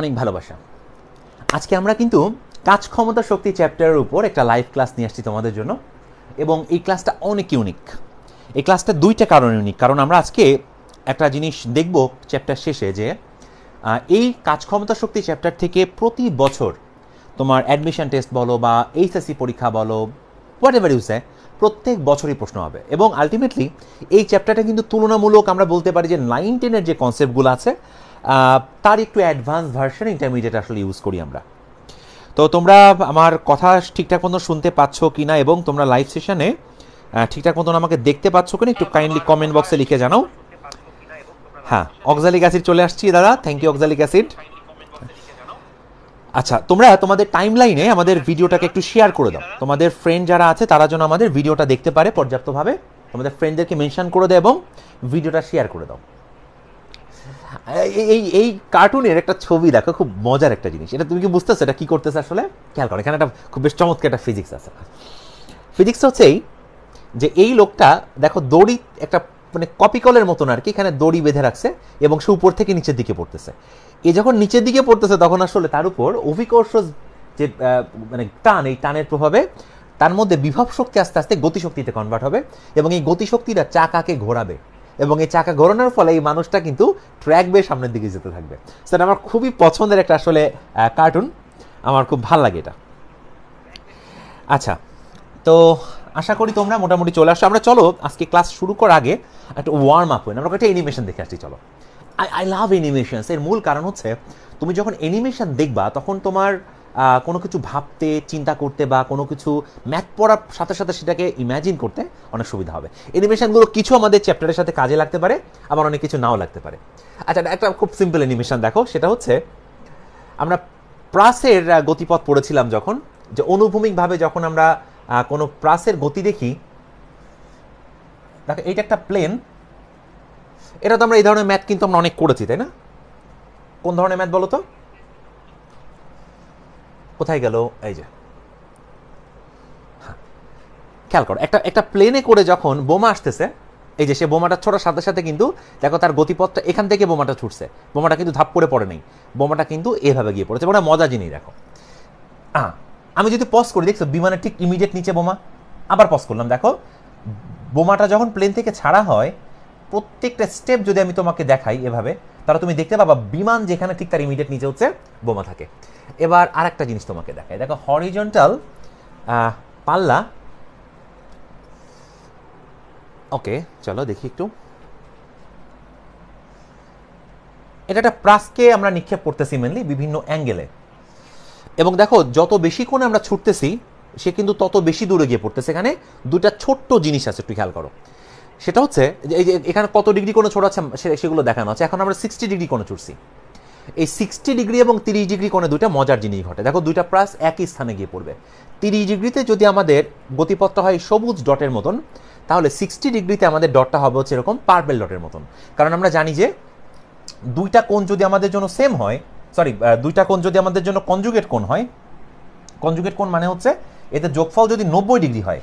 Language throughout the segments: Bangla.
অনেক ভালোবাসা। আজকে আমরা কিন্তু কাজ ক্ষমতা শক্তি চ্যাপ্টারের উপর একটা লাইভ ক্লাস নিয়ে আসছি তোমাদের জন্য, এবং এই ক্লাসটা অনেক ইউনিক। এই ক্লাসটা দুইটা কারণে ইউনিক। কারণ আমরা আজকে একটা জিনিস দেখব চ্যাপ্টার শেষে, যে এই কাজ ক্ষমতা শক্তি চ্যাপ্টার থেকে প্রতি বছর তোমার অ্যাডমিশন টেস্ট বলো বা এইচএসসি পরীক্ষা বলো, হোয়াট এভার ইউ সে, প্রত্যেক বছরই প্রশ্ন হবে। এবং আলটিমেটলি এই চ্যাপ্টারটা কিন্তু তুলনামূলক আমরা বলতে পারি যে 9-10-এর যে কনসেপ্টগুলো আছে তার একটু অ্যাডভান্স ভার্সন ইন্টারমিডিয়েট আসলে ইউজ করি আমরা। তো তোমরা আমার কথা ঠিকঠাক মতো শুনতে পাচ্ছ কি না, এবং তোমরা লাইভ সেশনে ঠিকঠাক মতন আমাকে দেখতে পাচ্ছ কিনা একটু কাইন্ডলি কমেন্ট বক্সে লিখে জানাও। হ্যাঁ, অক্সালিক অ্যাসিড চলে আসছি দাদা, থ্যাংক ইউ অক্সালিক অ্যাসিড। আচ্ছা, তোমরা তোমাদের টাইম লাইনে আমাদের ভিডিওটাকে একটু শেয়ার করে দাও। তোমাদের ফ্রেন্ড যারা আছে তারা যেন আমাদের ভিডিওটা দেখতে পারে পর্যাপ্তভাবে। তোমাদের ফ্রেন্ডদেরকে মেনশন করে দাও এবং ভিডিওটা শেয়ার করে দাও। এই কার্টুনের একটা ছবি দেখো, খুব মজার একটা জিনিস। এটা তুমি কি বুঝতেছো এটা কি করতেছে আসলে? খেয়াল করো, এখানে একটা খুব বেশ চমৎকার একটা ফিজিক্স আছে। ফিজিক্স হচ্ছে এই যে এই লোকটা দেখো দড়ি একটা মানে কপিকলের মতন আর কি, এখানে দড়ি বেঁধে রাখছে এবং সে উপর থেকে নিচের দিকে পড়তেছে। এ যখন নিচের দিকে পড়তেছে তখন আসলে তার উপর অভিকর্ষ যে মানে টান, এই টানের প্রভাবে তার মধ্যে বিভব শক্তি আস্তে আস্তে গতিশক্তিতে কনভার্ট হবে, এবং এই গতিশক্তিটা চাকাকে ঘোরাবে, এবং এই চাকা ঘোরানোর ফলে এই মানুষটা কিন্তু ট্র্যাক বেয়ে সামনের দিকে যেতে থাকবে। সেটা আমার খুবই পছন্দের একটা আসলে কার্টুন, আমার খুব ভালো লাগে এটা। আচ্ছা, তো আশা করি তোমরা মোটামুটি চলে আসো। আমরা চলো আজকে ক্লাস শুরু করার আগে একটা ওয়ার্ম আপ হই, আমরা একটা অ্যানিমেশন দেখে আসছি। চলো, আই লাভ অ্যানিমেশনস। এর মূল কারণ হচ্ছে তুমি যখন অ্যানিমেশন দেখবা তখন তোমার কোনো কিছু ভাবতে, চিন্তা করতে বা কোনো কিছু ম্যাথ পড়ার সাথে সাথে সেটাকে ইম্যাজিন করতে অনেক সুবিধা হবে। অ্যানিমেশনগুলো কিছু আমাদের চ্যাপ্টারের সাথে কাজে লাগতে পারে, আবার অনেক কিছু নাও লাগতে পারে। আচ্ছা, একটা খুব সিম্পল অ্যানিমেশন দেখো। সেটা হচ্ছে আমরা প্রাসের গতিপথ পড়েছিলাম যখন, যে অনুভূমিকভাবে যখন আমরা কোনো প্রাসের গতি দেখি। দেখো এইটা একটা প্লেন, এটা তো আমরা এই ধরনের ম্যাথ কিন্তু আমরা অনেক করেছি, তাই না? কোন ধরনের ম্যাথ বলো তো? কোথায় গেল? এই যে, হ্যাঁ, খেয়াল করো, একটা প্লেনে করে যখন বোমা আসতেছে, এই যে সে বোমাটা ছোটার সাথে সাথে কিন্তু দেখো তার গতিপথটা এখান থেকে বোমাটা ছুটছে। বোমাটা কিন্তু ধাপ করে পড়ে নেই, বোমাটা কিন্তু এভাবে গিয়ে পড়েছে। ওটা মজা জিনিস। দেখো আমি যদি পজ করি, দেখছো বিমানের ঠিক ইমিডিয়েট নিচে বোমা, আবার পজ করলাম, দেখো বোমাটা যখন প্লেন থেকে ছাড়া হয় প্রত্যেকটা স্টেপ যদি আমি তোমাকে দেখাই এভাবে, তাহলে তুমি দেখতে পাবা বিমান যেখানে ঠিক তার ইমিডিয়েট নিচে হচ্ছে বোমা থাকে। এবার আর একটা জিনিস তোমাকে দেখাই, দেখো হরিজন্টাল পাল্লা। ওকে, চলো দেখি একটু। এটা একটা প্রাসকে আমরা নিক্ষেপ করতেছি মেনলি বিভিন্ন অ্যাঙ্গেলে, এবং দেখো যত বেশি কোণে আমরা ছুটতেছি সে কিন্তু তত বেশি দূরে গিয়ে পড়তেছে। এখানে দুটা ছোট্ট জিনিস আছে, একটু খেয়াল করো। সেটা হচ্ছে যে এই যে এখানে কত ডিগ্রি কোণে ছোটাচ্ছে সেগুলো দেখানো আছে। এখন আমরা 60 ডিগ্রি কোণে ছুটছি। এই 60 ডিগ্রি এবং 30 ডিগ্রি কোণে দুইটা মজার জিনিস ঘটে। দেখো দুইটা প্রাস একই স্থানে গিয়ে পড়বে। 30 ডিগ্রিতে যদি আমাদের গতিপথটা হয় সবুজ ডটের মতন, তাহলে 60 ডিগ্রিতে আমাদের ডটটা হবে হচ্ছে এরকম পার্পেল ডটের মতন। কারণ আমরা জানি যে দুইটা কোণ যদি আমাদের জন্য সেম হয়, দুইটা কোণ যদি আমাদের জন্য কনজুগেট কোণ হয়, কনজুগেট কোণ মানে হচ্ছে এতে যোগফল যদি 90 ডিগ্রি হয়,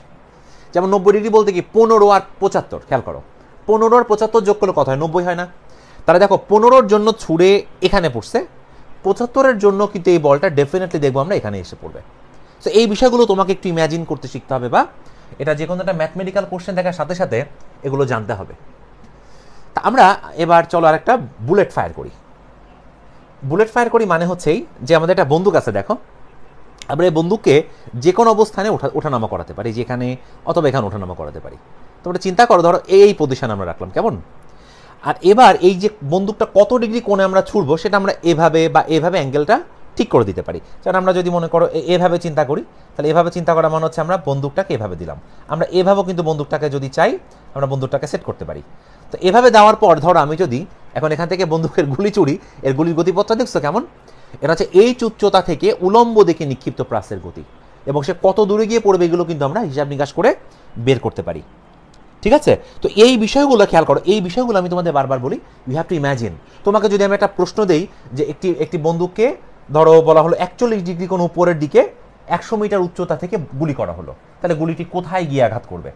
যেমন 90 ডিগ্রি বলতে কি 15 আর 75, খেয়াল করো 15 আর 75 যোগ করলে কত হয়? 90 হয় না? তাহলে দেখো 15-র জন্য ছুড়ে এখানে পড়ছে, 75-এর জন্য কিন্তু এই বলটা ডেফিনেটলি দেখবো আমরা এখানে এসে পড়বে। সো এই বিষয়গুলো তোমাকে একটু ইম্যাজিন করতে শিখতে হবে, বা এটা যে কোনো একটা ম্যাথমেটিক্যাল কোশ্চেন দেখার সাথে সাথে এগুলো জানতে হবে। তা আমরা এবার চলো আরেকটা বুলেট ফায়ার করি। বুলেট ফায়ার করি মানে হচ্ছেই যে আমাদের একটা বন্দুক আছে, দেখো আমরা এই বন্দুককে যে কোনো অবস্থানে ওঠানামা করাতে পারি, যেখানে অথবা এখানে ওঠানামা করাতে পারি। তোমরা চিন্তা করো, ধরো এই পজিশন আমরা রাখলাম, কেমন? আর এবার এই যে বন্দুকটা কত ডিগ্রি কোণে আমরা ছুড়বো সেটা আমরা এভাবে বা এভাবে অ্যাঙ্গেলটা ঠিক করে দিতে পারি। কারণ আমরা যদি মনে করো এভাবে চিন্তা করি, তাহলে এভাবে চিন্তা করা মানে হচ্ছে আমরা বন্দুকটাকে এভাবে দিলাম। আমরা এভাবেও কিন্তু বন্দুকটাকে যদি চাই আমরা বন্দুকটাকে সেট করতে পারি। তো এভাবে দেওয়ার পর ধরো আমি যদি এখন এখান থেকে বন্দুকের গুলি চুরি, এর গুলির গতিপথটা দেখছো কেমন? এটা হচ্ছে এই উচ্চতা থেকে উলম্ব দিকে নিক্ষিপ্ত প্রাসের গতি, এবং সে কত দূরে গিয়ে পড়বে এগুলো কিন্তু আমরা হিসাব নিকাশ করে বের করতে পারি। ঠিক আছে? তো এই বিষয়গুলো খেয়াল করো, এই বিষয়গুলো আমি তোমাদের বারবার বলি, ইউ হ্যাভ টু ইম্যাজিন। তোমাকে যদি আমি একটা প্রশ্ন দেই যে একটি বন্দুককে ধরো বলা হলো 41 ডিগ্রি কোণ উপরের দিকে 100 মিটার উচ্চতা থেকে গুলি করা হলো, তাহলে গুলিটি কোথায় গিয়ে আঘাত করবে?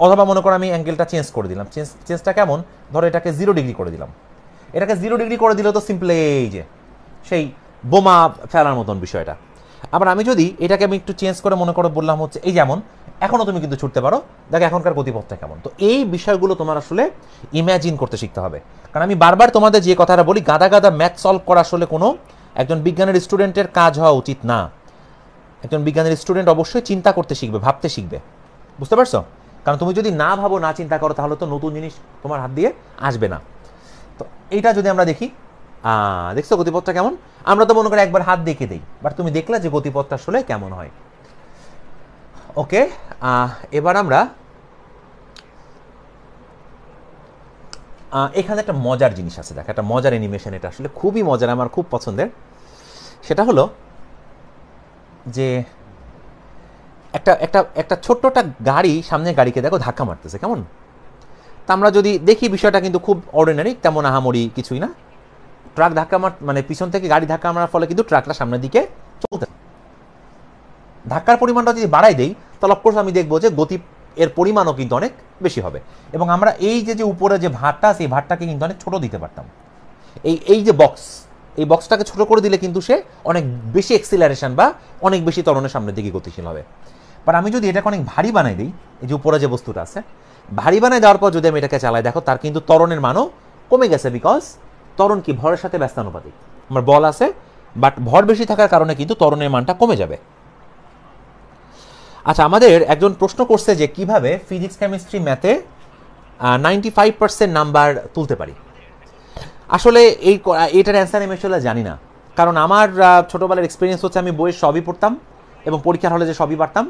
অথবা মনে করো আমি অ্যাঙ্গেলটা চেঞ্জ করে দিলাম, চেঞ্জটা কেমন? ধরো এটাকে 0 ডিগ্রি করে দিলাম। এটাকে 0 ডিগ্রি করে দিলে তো সিম্পল এই যে সেই বোমা ফেলার মতন বিষয়টা। আবার আমি যদি এটাকে আমি একটু চেঞ্জ করে মনে করে বললাম হচ্ছে এই যেমন এখনও তুমি কিন্তু ছুটতে পারো, দেখো এখনকার গতিপথটা কেমন। তো এই বিষয়গুলো তোমার আসলে ইম্যাজিন করতে শিখতে হবে। কারণ আমি বারবার তোমাদের যে কথাটা বলি, গাদা গাদা ম্যাথ সলভ করা আসলে কোনো একজন বিজ্ঞানের স্টুডেন্টের কাজ হওয়া উচিত না। একজন বিজ্ঞানের স্টুডেন্ট অবশ্যই চিন্তা করতে শিখবে, ভাবতে শিখবে, বুঝতে পারছো? কারণ তুমি যদি না ভাবো, না চিন্তা করো, তাহলে তো নতুন জিনিস তোমার হাত দিয়ে আসবে না। তো এইটা যদি আমরা দেখি, দেখছো গতিপথটা কেমন? আমরা তো মনে করি একবার হাত দেখে দিই, বাট তুমি দেখলে যে গতিপথটা আসলে কেমন হয়। ওকে, এবার আমরা এখানে একটা মজার জিনিস আছে, দেখ একটা মজার অ্যানিমেশন, এটা আসলে খুবই মজার, আমার খুব পছন্দের। সেটা হলো যে একটা একটা একটা ছোট্ট একটা গাড়ি সামনের গাড়িকে দেখো ধাক্কা মারতেছে, কেমন? তা আমরা যদি দেখি বিষয়টা কিন্তু খুব অর্ডিনারি, তেমন আহামরি কিছুই না। ট্রাক ধাক্কা মানে পিছন থেকে গাড়ি ধাক্কা মারার ফলে কিন্তু ট্রাকটা সামনের দিকে চলতে, ধাক্কার পরিমাণটা যদি বাড়াই দেই তাহলে অফকোর্স আমি দেখবো যে গতি এর পরিমাণও কিন্তু অনেক বেশি হবে। এবং আমরা এই যে উপরে যে ভারটা আছে, এই ভারটাকে কিন্তু অনেক ছোট দিতে পারতাম। এই যে বক্স, এই বক্সটাকে ছোট করে দিলে কিন্তু সে অনেক বেশি এক্সিলারেশন বা অনেক বেশি ত্বরণের সামনের দিকে গতিশীল হবে। বাট আমি যদি এটাকে অনেক ভারী বানাই দিই, এই যে উপরে যে বস্তুটা আছে, ভারী বানাই দেওয়ার পর যদি আমি এটাকে চালাই, দেখো তার কিন্তু ত্বরণের মানও কমে গেছে। বিকজ ত্বরণ কি ভরের সাথে ব্যস্তানুপাতিক, আমার বল আছে বাট ভর বেশি থাকার কারণে কিন্তু ত্বরণের মানটা কমে যাবে। আচ্ছা, আমাদের একজন প্রশ্ন করছে যে কিভাবে ফিজিক্স কেমিস্ট্রি ম্যাথে 95% নাম্বার তুলতে পারি। আসলে এইটার অ্যান্সার আমি আসলে জানি না। কারণ আমার ছোটোবেলার এক্সপিরিয়েন্স হচ্ছে আমি বইয়ের সবই পড়তাম এবং পরীক্ষার হলে যে সবই পারতাম।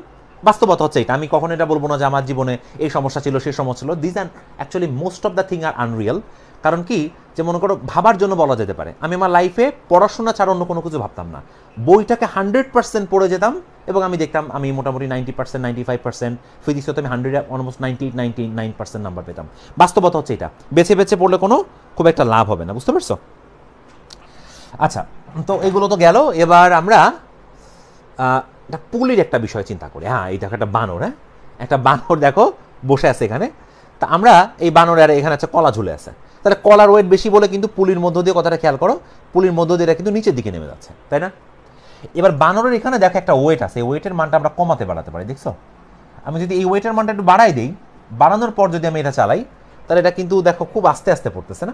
বাস্তবতা হচ্ছে এটা, আমি কখনো এটা বলবো না যে আমার জীবনে এই সমস্যা ছিল, সেই সমস্যা ছিল। This and actually most of the thing are unreal. কারণ কি, যে মনে করো ভাবার জন্য বলা যেতে পারে, আমি আমার লাইফে পড়াশোনা ছাড়া অন্য কোনো কিছু ভাবতাম না। বইটাকে 100% পড়ে যেতাম এবং আমি দেখতাম আমি মোটামুটি 90%, 95%, ফিজিক্স হতে আমি 100 অলমোস্ট 99% নাম্বার পেতাম। বাস্তবতা হচ্ছে এটা, বেছে বেছে পড়লে কোনো খুব একটা লাভ হবে না, বুঝতে পারছো? আচ্ছা, তো এগুলো তো গেল। এবার আমরা একটা পুলির একটা বিষয় চিন্তা করি। হ্যাঁ, এই দেখো একটা বানর, হ্যাঁ একটা বানর দেখো বসে আছে এখানে। তা আমরা এই বানরের এখানে আছে কলা ঝুলে আছে, তাহলে কলার ওয়েট বেশি বলে কিন্তু পুলির মধ্য দিয়ে, কথাটা খেয়াল করো, পুলির মধ্য দিয়ে কিন্তু নিচের দিকে নেমে যাচ্ছে, তাই না? এবার বানরের এখানে দেখো একটা ওয়েট আছে, এই ওয়েটের মানটা আমরা কমাতে বাড়াতে পারি, দেখছো? আমি যদি এই ওয়েটের মানটা একটু বাড়াই দিই, বাড়ানোর পর যদি আমি এটা চালাই, তাহলে এটা কিন্তু দেখো খুব আস্তে আস্তে পড়তেছে না,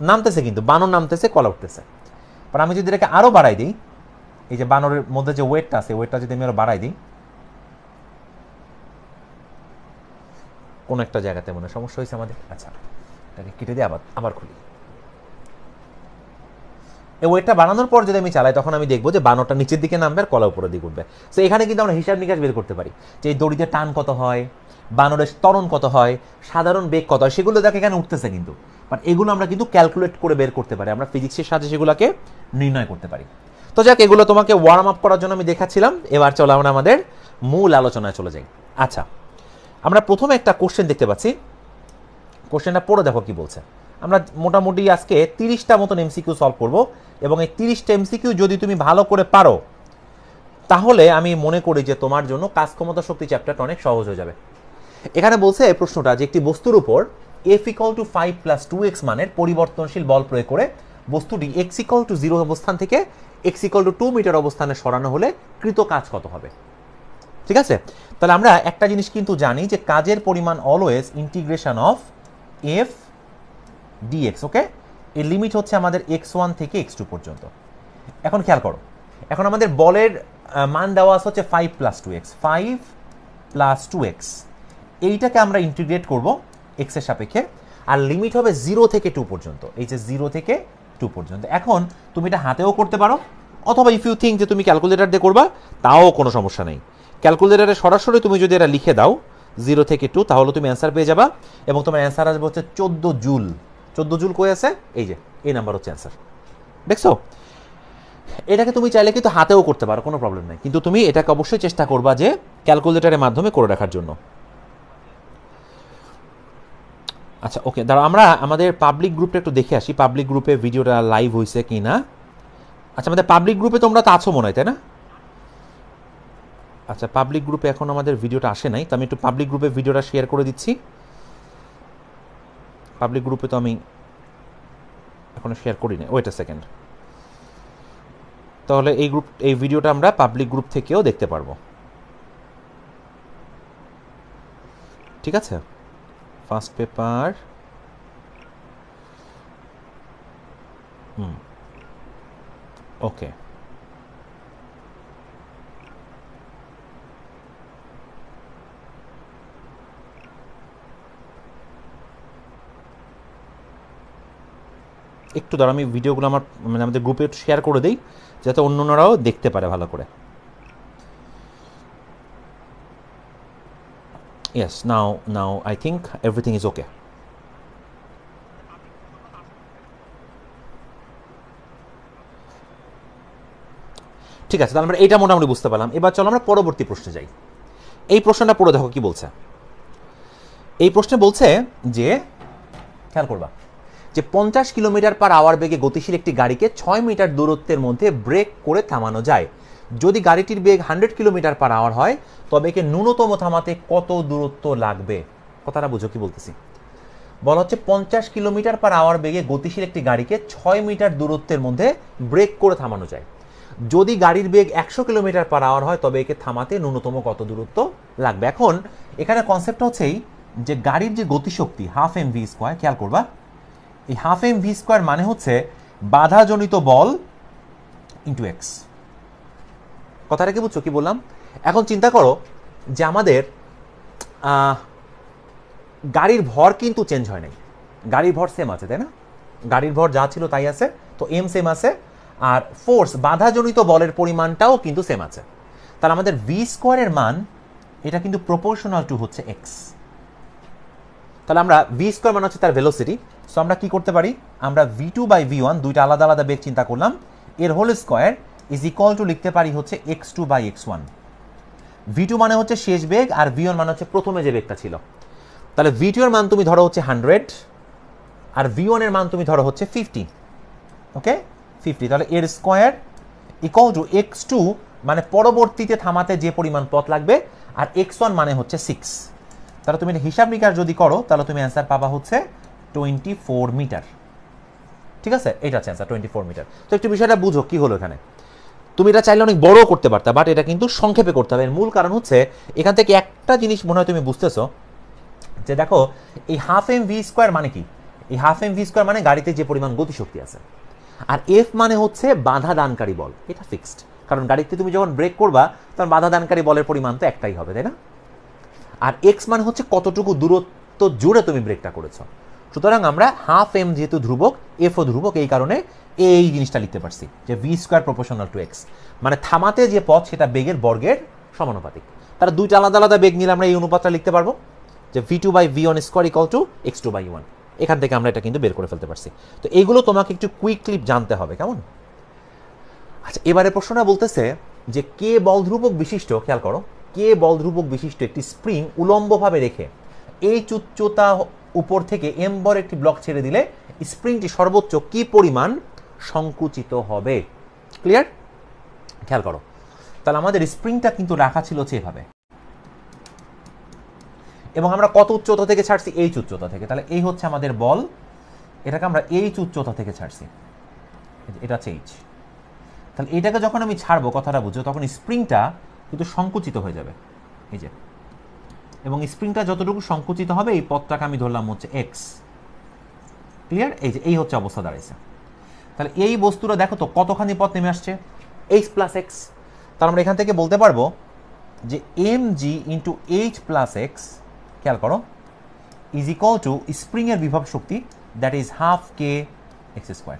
নামতেছে, কিন্তু বানর নামতেছে, কলা উঠতেছে। বাট আমি যদি এটাকে আরও বাড়াই দিই, এই যে বানরের মধ্যে যে ওয়েটটা আছে, ওয়েটটা যদি আমি আরো বাড়াই দিই, কোন একটা জায়গাতে মনে সমস্যা হয়েছে আমাদের। আচ্ছা, এটাকে কেটে দিয়ে আবার খুলি। এই ওয়েটটা বানানোর পর যদি আমি চালাই, তখন আমি দেখবো যে বানরটা নিচের দিকে নামবে আর কলা উপরের দিকে উঠবে। তো এখানে কিন্তু আমরা হিসাব নিকাশ বের করতে পারি যে এই দড়িতে টান কত হয়, বানরের ত্বরণ কত হয়, সাধারণ বেগ কত হয়, সেগুলো দেখে এখানে উঠতেছে কিন্তু। বাট এগুলো আমরা কিন্তু ক্যালকুলেট করে বের করতে পারি, আমরা ফিজিক্সের সাহায্যে সেগুলোকে নির্ণয় করতে পারি। তো যাক, এগুলো তোমাকে ওয়ার্ম আপ করার জন্য আমি দেখাচ্ছিলাম। এবার চলো আমরা আমাদের মূল আলোচনায় চলে যাই। আচ্ছা, আমরা প্রথমে একটা কোশ্চেন দেখতে পাচ্ছি, কোশ্চেনটা পড়ে দেখো কি বলছে। আমরা মোটামুটি আজকে 30টা মতন এমসিকিউ সলভ করব এবং এই 30টা এমসিকিউ যদি তুমি ভালো করে পারো, তাহলে আমি মনে করি যে তোমার জন্য কাজ ক্ষমতা শক্তি চ্যাপ্টারটা অনেক সহজ হয়ে যাবে। এখানে বলছে এই প্রশ্নটা যে একটি বস্তুর উপর F=5 + 2x মানের পরিবর্তনশীল বল প্রয়োগ করে বস্তুটি x=0 অবস্থান থেকে x=2 মিটার অবস্থানে সরানো হলে কৃত কাজ কত হবে। ঠিক আছে, তাহলে আমরা একটা জিনিস কিন্তু জানি যে কাজের পরিমাণ always integration of f dx। ওকে, এর লিমিট হচ্ছে আমাদের x1 থেকে x2 পর্যন্ত। এখন খেয়াল করো, এখন আমাদের বলের মান দেওয়া আছে হচ্ছে 5 + 2x, 5 + 2x, এইটাকে আমরা ইন্টিগ্রেট করব x এর সাপেক্ষে, আর লিমিট হবে 0 থেকে 2 পর্যন্ত। এই যে 0 থেকে 2 পর্যন্ত। এখন তুমি এটা হাতেও করতে পারো, অথবা ইফ ইউ থিঙ্ক যে তুমি ক্যালকুলেটর দিয়ে করবা, তাও কোনো সমস্যা নেই। ক্যালকুলেটরে সরাসরি তুমি যদি এটা লিখে দাও 0 থেকে 2, তাহলে তুমি অ্যান্সার পেয়ে যাবা এবং তোমার অ্যান্সার আসবে হচ্ছে 14 জুল। 14 জুল কই আছে? এই যে এই নাম্বার হচ্ছে অ্যান্সার, দেখছো? এটাকে তুমি চাইলে কিন্তু হাতেও করতে পারো, কোনো প্রবলেম নেই, কিন্তু তুমি এটাকে অবশ্যই চেষ্টা করবা যে ক্যালকুলেটরের মাধ্যমে করে রাখার জন্য। আচ্ছা, ওকে, দাঁড়াও আমরা আমাদের পাবলিক গ্রুপটা একটু দেখে আসি, পাবলিক গ্রুপে ভিডিওটা লাইভ হয়েছে কি না। আচ্ছা, আমাদের পাবলিক গ্রুপে তোমরা তো আছো মনে হয়, তাই না? আচ্ছা, পাবলিক গ্রুপে এখন আমাদের ভিডিওটা আসে নাই, তো আমি একটু পাবলিক গ্রুপে ভিডিওটা শেয়ার করে দিচ্ছি। পাবলিক গ্রুপে তো আমি এখনো শেয়ার করি না, ওয়েট আ সেকেন্ড। তাহলে এই ভিডিওটা আমরা পাবলিক গ্রুপ থেকেও দেখতে পারবো। ঠিক আছে, ফার্স্ট পেপার। ওকে, একটু দাঁড়া, আমি ভিডিওগুলো আমাদের গ্রুপে শেয়ার করে দিই যাতে অন্যরাও দেখতে পারে ভালো করে। Yes, now I think everything is okay. ঠিক আছে, তাহলে আমরা এটা মোটামুটি বুঝতে পারলাম। এবার চলো আমরা পরবর্তী প্রশ্নে যাই। এই প্রশ্নটা পড়ে দেখো কি বলছে। এই প্রশ্নে বলছে যে, খেয়াল করবা, যে 50 কিলোমিটার পার আওয়ার বেগে গতিশীল একটি গাড়িকে 6 মিটার দূরত্বের মধ্যে ব্রেক করে থামানো যায়। যদি গাড়িটির বেগ 100 কিলোমিটার পার আওয়ার হয় তবে একে ন্যূনতম থামাতে কত দূরত্ব লাগবে? কথাটা বুঝো কি বলতেছি। বলা হচ্ছে 50 কিলোমিটার পার আওয়ার বেগে গতিশীল একটি গাড়িকে 6 মিটার দূরত্বের মধ্যে ব্রেক করে থামানো যায়। যদি গাড়ির বেগ 100 কিলোমিটার পার আওয়ার হয় তবে একে থামাতে ন্যূনতম কত দূরত্ব লাগবে? এখন এখানে কনসেপ্ট হচ্ছেই যে গাড়ির যে গতিশক্তি হাফ এম ভি স্কোয়ার, খেয়াল করবা, এই হাফ এম ভি স্কোয়ার মানে হচ্ছে বাধাজনিত বল ইন্টু এক্স। কথাটা কি বুঝছো কি বললাম? এখন চিন্তা করো যে আমাদের গাড়ির ভর কিন্তু চেঞ্জ হয় নাই, গাড়ির ভর সেম আছে, তাই না? গাড়ির ভর যা ছিল তাই আছে, তো এম সেম আছে, আর ফোর্স বাধাজনিত বলের পরিমাণটাও কিন্তু সেম আছে। তাহলে আমাদের ভি স্কোয়ারের মান এটা কিন্তু প্রপোর্শনাল টু হচ্ছে এক্স। তাহলে আমরা ভি স্কোয়ার মানে হচ্ছে তার ভেলোসিটি। সো আমরা কি করতে পারি, আমরা V two by V one, দুইটা আলাদা আলাদা বেগ চিন্তা করলাম, এর whole square is equal to লিখতে পারি হচ্ছে X two by X one. V two মানে হচ্ছে শেষ বেগ, আর ভি ওয়ান মানে হচ্ছে প্রথমে যে বেগটা ছিল। তাহলে ভি টু এর মান তুমি ধরো হচ্ছে 100, আর ভি ওয়ান এর মান তুমি ধরো হচ্ছে 50। ওকে, 50। তাহলে এর square equal to X two মানে পরবর্তীতে থামাতে যে পরিমাণ পথ লাগবে, আর এক্স ওয়ান মানে হচ্ছে 6। তাহলে তুমি হিসাব নিকাশ যদি করো তাহলে তুমি অ্যান্সার পাবা হচ্ছে 24 মিটার। ঠিক আছে, এটা হচ্ছে অ্যান্সার, 24 মিটার। তো একটু বিষয়টা বুঝো কি হলো এখানে। তুমি এটা চাইলে অনেক বড় করতে পারতা, বাট এটা কিন্তু সংক্ষেপে করতে হবে। এর মূল কারণ হচ্ছে এখান থেকে একটা জিনিস মনে হয় তুমি বুঝতেছো, যে দেখো এই হাফ এম ভি স্কোয়ার মানে কি? এই হাফ এম ভি স্কোয়ার মানে গাড়িতে যে পরিমাণ গতিশক্তি আছে, আর এফ মানে হচ্ছে বাধা দানকারী বল। এটা ফিক্সড, কারণ গাড়িতে তুমি যখন ব্রেক করবা তখন বাধা দানকারী বলের পরিমাণ তো একটাই হবে, তাই না? আর এক্স মানে হচ্ছে কতটুকু দূরত্ব জুড়ে তুমি ব্রেকটা করেছো। সুতরাং আমরা হাফ এম যেহেতু ধ্রুবক, এফও ধ্রুবক, এই কারণে এই জিনিসটা লিখতে পারছি যে V square proportional two x, মানে থামাতে যে পথ সেটা বেগের বর্গের সমানুপাতিক। তারা দুইটা আলাদা আলাদা বেগ নিলে আমরা এই অনুপাতটা লিখতে পারবো যে V two by V one square equal to X two by one. এখান থেকে আমরা এটা কিন্তু বের করে ফেলতে পারছি। তো এইগুলো তোমাকে একটু কুইকলি জানতে হবে, কেমন? আচ্ছা, এবারে প্রশ্নটা বলতেছে যে কে বল ধ্রুবক বিশিষ্ট, খেয়াল করো, কে বল ধ্রুবক বিশিষ্ট একটি স্প্রিং উলম্বভাবে রেখে এই উচ্চতা উপর থেকে এম বর একটি ব্লক ছেড়ে দিলে স্প্রিংটি সর্বোচ্চ কি পরিমাণ সংকুচিত হবে? ক্লিয়ার? খেয়াল করো, তাহলে আমাদের স্প্রিংটা কিন্তু রাখা ছিল হচ্ছে এভাবে, এবং আমরা কত উচ্চতা থেকে ছাড়ছি? এইচ উচ্চতা থেকে। তাহলে এই হচ্ছে আমাদের বল, এটাকে আমরা এইচ উচ্চতা থেকে ছাড়ছি, এটা হচ্ছে এইচ। তাহলে এটাকে যখন আমি ছাড়বো, কথাটা বুঝো, তখন স্প্রিংটা কিন্তু সংকুচিত হয়ে যাবে, এই যে, এবং স্প্রিংটা যতটুকু সংকুচিত হবে এই পথটাকে আমি ধরলাম হচ্ছে এক্স। ক্লিয়ার? এই যে এই হচ্ছে অবস্থা দাঁড়াইছে। তাহলে এই বস্তুটা দেখো তো কতখানি পথ নেমে আসছে, এইচ প্লাস এক্স। তাহলে আমরা এখান থেকে বলতে পারবো যে M G into H plus X, খেয়াল করো, ইজ ইকুয়াল টু স্প্রিং এর বিভব শক্তি, that is half K X square.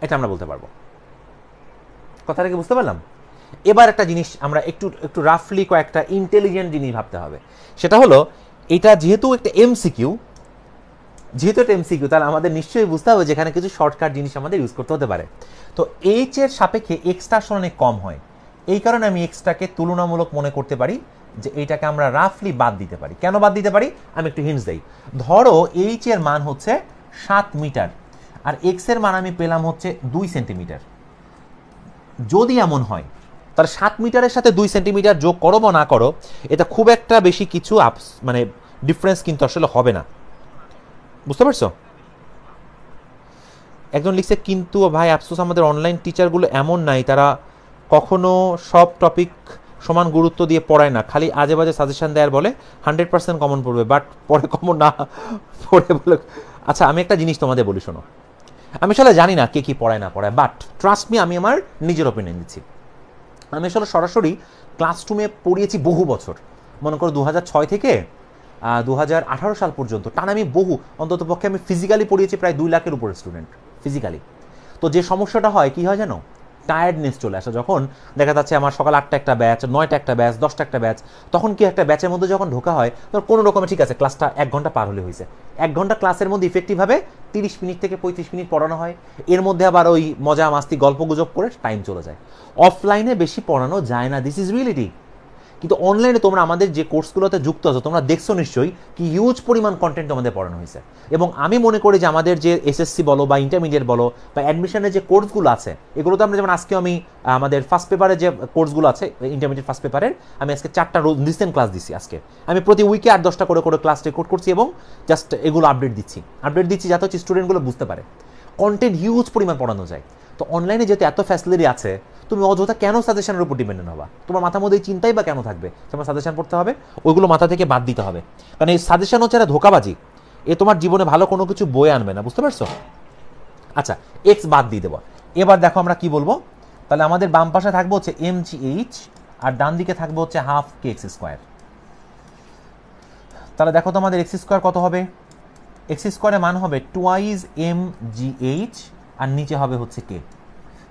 এটা আমরা বলতে পারবো। কথাটা কি বুঝতে পারলাম? এবার একটা জিনিস আমরা একটু রাফলি কয়েকটা ইন্টেলিজেন্ট জিনিস ভাবতে হবে। সেটা হলো, এটা যেহেতু একটা এমসিকিউ, তাহলে আমাদের নিশ্চয়ই বুঝতে হবে যেখানে কিছু শর্টকাট জিনিস আমাদের ইউজ করতে হতে পারে। তো এইচ এর সাপেক্ষে এক্সটা আসলে অনেক কম হয়, এই কারণে আমি এক্সটাকে তুলনামূলক মনে করতে পারি যে এইটাকে আমরা রাফলি বাদ দিতে পারি। কেন বাদ দিতে পারি? আমি একটু হিন্টস দেই। ধরো এইচ এর মান হচ্ছে 7 মিটার, আর এক্স এর মান আমি পেলাম হচ্ছে 2 সেন্টিমিটার। যদি এমন হয় তাহলে 7 মিটারের সাথে 2 সেন্টিমিটার যোগ করো বা না করো, এটা খুব একটা বেশি কিছু মানে ডিফারেন্স কিন্তু আসলে হবে না। বুঝতে পারছো? একজন লিখছে কিন্তু ভাই আফসোস আমাদের অনলাইন টিচারগুলো এমন নাই, তারা কখনো সব টপিক সমান গুরুত্ব দিয়ে পড়ায় না, খালি আজে বাজে সাজেশন দেয় আর বলে 100% কমন পড়বে, বাট পরে কমন না পড়ে বলে। আচ্ছা আমি একটা জিনিস তোমাদের বলি, শোনো, আমি আসলে জানি না কে কি পড়ায় না পড়ায়, বাট ট্রাস্ট মি আমি আমার নিজের ওপিনিয়ন দিচ্ছি। আমি আসলে সরাসরি ক্লাসরুমে পড়িয়েছি বহু বছর, মনে করো 2006 থেকে 2018 সাল পর্যন্ত টানা আমি বহু, অন্তত পক্ষে আমি ফিজিক্যালি পড়িয়েছি প্রায় 2 লাখের উপরে স্টুডেন্ট ফিজিক্যালি। তো যে সমস্যাটা হয় কি হয় জানো, টায়ার্ডনেস চলে আসে যখন দেখা যাচ্ছে আমার সকাল 8টা একটা ব্যাচ, 9টা একটা ব্যাচ, 10টা একটা ব্যাচ, তখন কি একটা ব্যাচের মধ্যে যখন ঢোকা হয় তখন কোনো রকমে ঠিক আছে ক্লাসটা 1 ঘন্টা পার হলে হয়েছে, 1 ঘন্টা ক্লাসের মধ্যে ইফেক্টিভভাবে 30 মিনিট থেকে 35 মিনিট পড়ানো হয়, এর মধ্যে আবার ওই মজা মাস্তি গল্প গুজব করে টাইম চলে যায়। অফলাইনে বেশি পড়ানো যায় না, দিস ইজ রিয়েলিটি। কিন্তু অনলাইনে তোমরা আমাদের যে কোর্সগুলোতে যুক্ত আছো তোমরা দেখছো নিশ্চয়ই কি হিউজ পরিমাণ কন্টেন্ট তোমাদের পড়ানো হয়েছে। এবং আমি মনে করি যে আমাদের যে এসএসসি বলো বা ইন্টারমিডিয়েট বলো বা অ্যাডমিশনের যে কোর্সগুলো আছে এগুলোতে আমরা, যেমন আজকে আমি আমাদের ফার্স্ট পেপারের যে কোর্সগুলো আছে ইন্টারমিডিয়েট ফার্স্ট পেপারের, আমি আজকে 4টা রিসেন্ট ক্লাস দিচ্ছি। আজকে আমি প্রতি উইকে 8-10টা করে ক্লাস রেকর্ড করছি এবং জাস্ট এগুলো আপডেট দিচ্ছি যাতে হচ্ছে স্টুডেন্টগুলো বুঝতে পারে কন্টেন্ট হিউজ পরিমাণ পড়ানো যায়। তো অনলাইনে যেহেতু এত ফ্যাসিলিটি আছে, তুমি অযথা কেন সাজেশনের উপর ডিপেন্ডেন্ট হবা? তোমার মাথার মধ্যে এই চিন্তাই বা কেন থাকবে তোমার সাজেশন পড়তে হবে? ওইগুলো মাথা থেকে বাদ দিতে হবে, কারণ এই সাজেশন হচ্ছে একটা ধোকাবাজি, এ তোমার জীবনে ভালো কোনো কিছু বয়ে আনবে না, বুঝতে পারছো? আচ্ছা এক্স বাদ দিয়ে দেবো। এবার দেখো আমরা কি বলবো, তাহলে আমাদের বাম পাশে থাকবে হচ্ছে mgh আর ডান দিকে থাকবে হচ্ছে হাফ কে এক্স স্কোয়ার। তাহলে দেখো তো আমাদের এক্স স্কোয়ার কত হবে, এক্স স্কোয়ারের মান হবে টুয়াইজ mgh আর নিচে হবে হচ্ছে কে।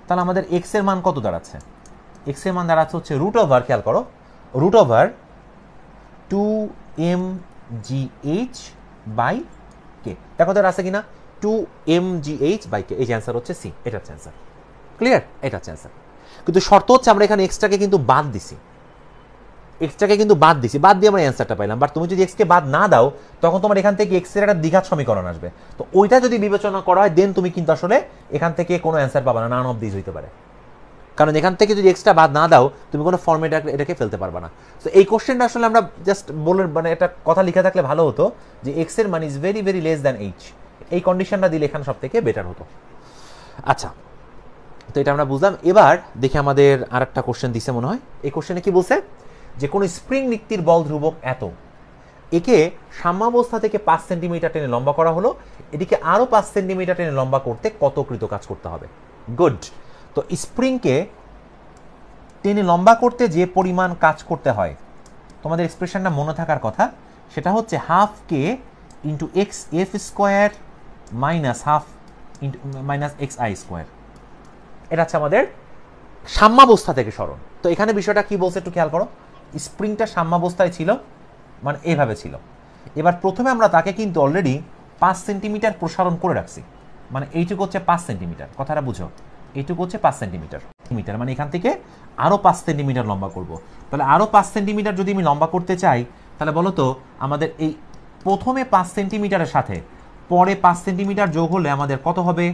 তাহলে আমাদের এক্স এর মান কত দাঁড়াচ্ছে, এক্স এর মান দাঁড়াচ্ছে হচ্ছে রুট ওভার, খেয়াল করো, রুট ওভার 2mgh বাই কে। দেখো তো আছে কিনা 2mgh বাই কে, এই যে অ্যান্সার হচ্ছে সি, এটা হচ্ছে অ্যান্সার। ক্লিয়ার? এটা হচ্ছে অ্যান্সার। কিন্তু শর্ত হচ্ছে আমরা এখানে এক্সটাকে কিন্তু বাদ দিছি, বাদ দিয়ে আমরা অ্যান্সারটা পাইলাম। বাট তুমি যদি এক্সকে বাদ না দাও তখন তোমার এখান থেকে এক্স এর একটা দ্বিঘাত সমীকরণ আসবে, তো ওইটা যদি বিবেচনা করা হয় দেন তুমি কিন্তু আসলে এখান থেকে কোনো অ্যান্সার পাবে না, নান অফ দিস হইতে পারে। কারণ এখান থেকে যদি এক্সটা বাদ না দাও তুমি কোনো ফর্মেটে এটাকে ফেলতে পারবে না। তো এই কোশ্চেনটা আসলে আমরা জাস্ট বলে মানে একটা কথা লিখে থাকলে ভালো হতো যে এক্স এর মান is very very less than H, এই কন্ডিশনটা দিলে এখানে সব থেকে বেটার হতো। আচ্ছা তো এটা আমরা বুঝলাম। এবার দেখি আমাদের আর একটা কোশ্চেন দিছে মনে হয়, এই কোশ্চেনে কি বলছে যে কোন স্প্রিং নিক্তির বল ধ্রুবক এত, একে সাম্যাবস্থা থেকে 5 সেন্টিমিটার টেনে লম্বা করা হলো, এটিকে আরো 5 সেন্টিমিটার টেনে লম্বা করতে কত কৃত কাজ করতে হবে? গুড। তো স্প্রিংকে টেনে লম্বা করতে যে পরিমাণ কাজ করতে হয় তোমাদের এক্সপ্রেশনটা মনে থাকার কথা, সেটা হচ্ছে half K into x F square minus half into minus x I square. এটা হচ্ছে আমাদের সাম্যাবস্থা থেকে সরণ। তো এখানে বিষয়টা কি বলছে একটু খেয়াল করো, স্প্রিংটা সাম্যাবস্থায় ছিল মানে এইভাবে ছিল, এবার প্রথমে আমরা তাকে কিন্তু অলরেডি 5 সেন্টিমিটার প্রসারণ করে রাখছি, মানে এইটুকু হচ্ছে 5 সেন্টিমিটার, কথাটা বুঝো, এইটুকু হচ্ছে 5 সেন্টিমিটার, মানে এখান থেকে আরো 5 সেন্টিমিটার লম্বা করব। তাহলে আরো 5 সেন্টিমিটার যদি আমি লম্বা করতে চাই তাহলে বলো তো আমাদের এই প্রথমে 5 সেন্টিমিটারের সাথে পরে 5 সেন্টিমিটার যোগ হলে আমাদের কত হবে?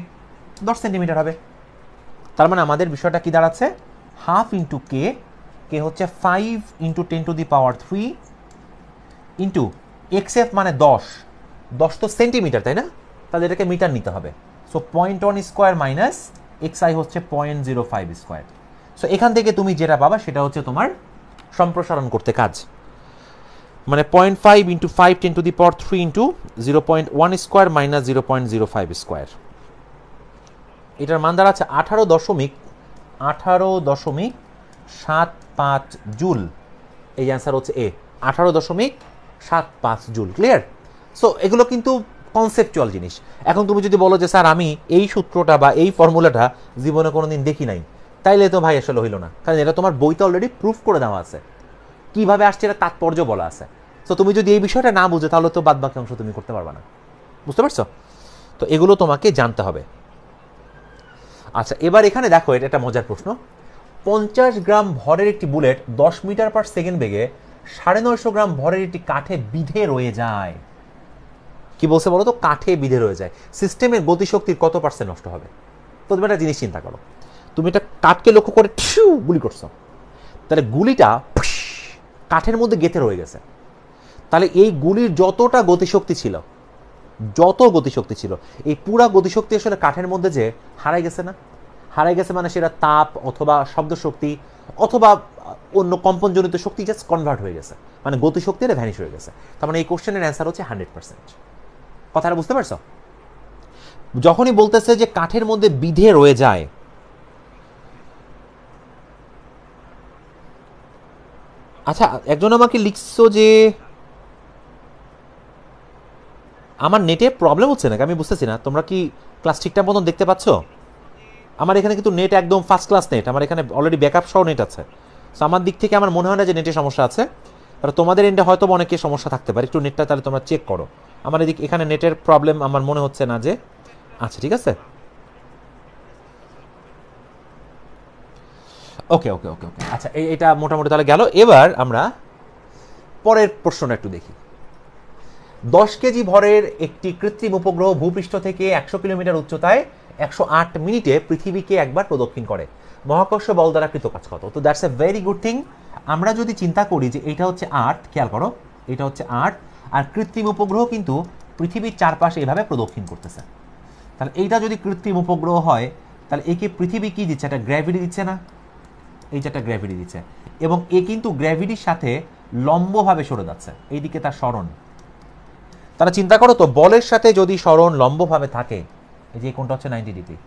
10 সেন্টিমিটার হবে। তার মানে আমাদের বিষয়টা কি দাঁড়াচ্ছে, হাফ ইন্টু কে, কে হচ্ছে 5 ইন্টু 10⁻³ ইন্টু এক্স এফ মানে 10 তো সেন্টিমিটার, তাই না? তাহলে এটাকে মিটার নিতে হবে, so 0.1 square minus x I হচ্ছে 0.05 স্কোয়ার। সো এখান থেকে তুমি যেটা পাবা সেটা হচ্ছে তোমার সম্প্রসারণ করতে কাজ, মানে 0.5 into 5 10⁻³ into 0.1 square minus 0.05 square. এটার মান দাঁড়াচ্ছে 18.75 জুল। এই অ্যান্সার হচ্ছে এ, 18.75 জুল। ক্লিয়ার? সো এগুলো কিন্তু কনসেপচুয়াল জিনিস। এখন তুমি যদি বলো যে স্যার আমি এই সূত্রটা বা এই ফর্মুলাটা জীবনে কোনোদিন দেখি নাই, তাইলে তো ভাই আসলে হইল না, কারণ এটা তোমার বইতে অলরেডি প্রুফ করে দেওয়া আছে, কিভাবে আসছে এটা তাৎপর্য বলা আছে। তো তুমি যদি এই বিষয়টা না বুঝো তাহলে তো বাদ বাকি অংশ তুমি করতে পারবে না, বুঝতে পারছো? তো এগুলো তোমাকে জানতে হবে। আচ্ছা এবার এখানে দেখো, এটা একটা মজার প্রশ্ন, 50 গ্রাম ভরের একটি বুলেট 10 মিটার পার সেকেন্ড বেগে 950 গ্রাম ভরের একটি কাঠে বিধে রয়ে যায়। কি বলছে বলো তো? কাঠে বিধে রয়ে যায়। সিস্টেমের গতিশক্তির কত পার্সেন্ট নষ্ট হবে? তো তুমি একটা জিনিস চিন্তা করো, তুমি একটা কাঠকে লক্ষ্য করে গুলি করছো, তাহলে গুলিটা কাঠের মধ্যে গেঁথে রয়ে গেছে, তাহলে এই গুলির যতটা গতিশক্তি ছিল যত গতিশক্তি ছিল, এই পুরা গতিশক্তি আসলে কাঠের মধ্যে যে হারাই গেছে না, হারাই গেছে মানে সেটা তাপ অথবা শব্দ শক্তি অথবা অন্য কম্পনজনিত শক্তি জাস্ট কনভার্ট হয়ে গেছে, মানে গতিশক্তি এটা ভ্যানিশ হয়ে গেছে। তার মানে এই কোশ্চেনের অ্যান্সার হচ্ছে 100%। কথাটা বুঝতে পারছো? যখনই বলতেছে যে কাঠের মধ্যে বিধে রয়ে যায়, আচ্ছা একজন আমাকে লিখছো যে আমার নেটে প্রবলেম হচ্ছে নাকি, আমি বুঝতেছি না। তোমরা কি ক্লাস ঠিকঠাক মতন দেখতে পাচ্ছ? আমার এখানে কিন্তু নেট একদম ফার্স্ট ক্লাস নেট, আমার এখানে অলরেডি ব্যাকআপ সহ নেট আছে। সো আমার দিক থেকে আমার মনে হয় না যে নেটে সমস্যা আছে, আর তোমাদের এন্ডে হয়তো অনেকের সমস্যা থাকতে পারে। একটু নেটটা তাহলে তোমরা চেক করো। আমার এদিকে এখানে নেটের প্রবলেম আমার মনে হচ্ছে না যে আচ্ছা, ঠিক আছে। ওকে ওকে ওকে ওকে, আচ্ছা এটা মোটামুটি তাহলে গেল। এবার আমরা পরের প্রশ্নটা একটু দেখি। 10 কেজি ভরের একটি কৃত্রিম উপগ্রহ ভূপৃষ্ঠ থেকে 100 কিলোমিটার উচ্চতায় 108 মিনিটে পৃথিবীকে একবার প্রদক্ষিণ করে, মহাকর্ষ বল দ্বারা কৃত কাজ কত? তো that's a very good thing. আমরা যদি চিন্তা করি যে এটা হচ্ছে আর্থ, খেয়াল করো এটা হচ্ছে আর্থ, আর কৃত্রিম উপগ্রহ কিন্তু পৃথিবীর চারপাশে এভাবে প্রদক্ষিণ করতেছে। তাহলে এইটা যদি কৃত্রিম উপগ্রহ হয়, তাহলে একে পৃথিবী কি দিচ্ছে? একটা গ্র্যাভিটি দিচ্ছে না? এই যে একটা গ্র্যাভিটি দিচ্ছে, এবং এ কিন্তু গ্র্যাভিটির সাথে লম্বভাবে সরে যাচ্ছে, এইদিকে তার সরণ। তারা চিন্তা করো তো, বলের সাথে যদি সরণ লম্বভাবে থাকে, এই যে কোনটা হচ্ছে 90 ডিগ্রি,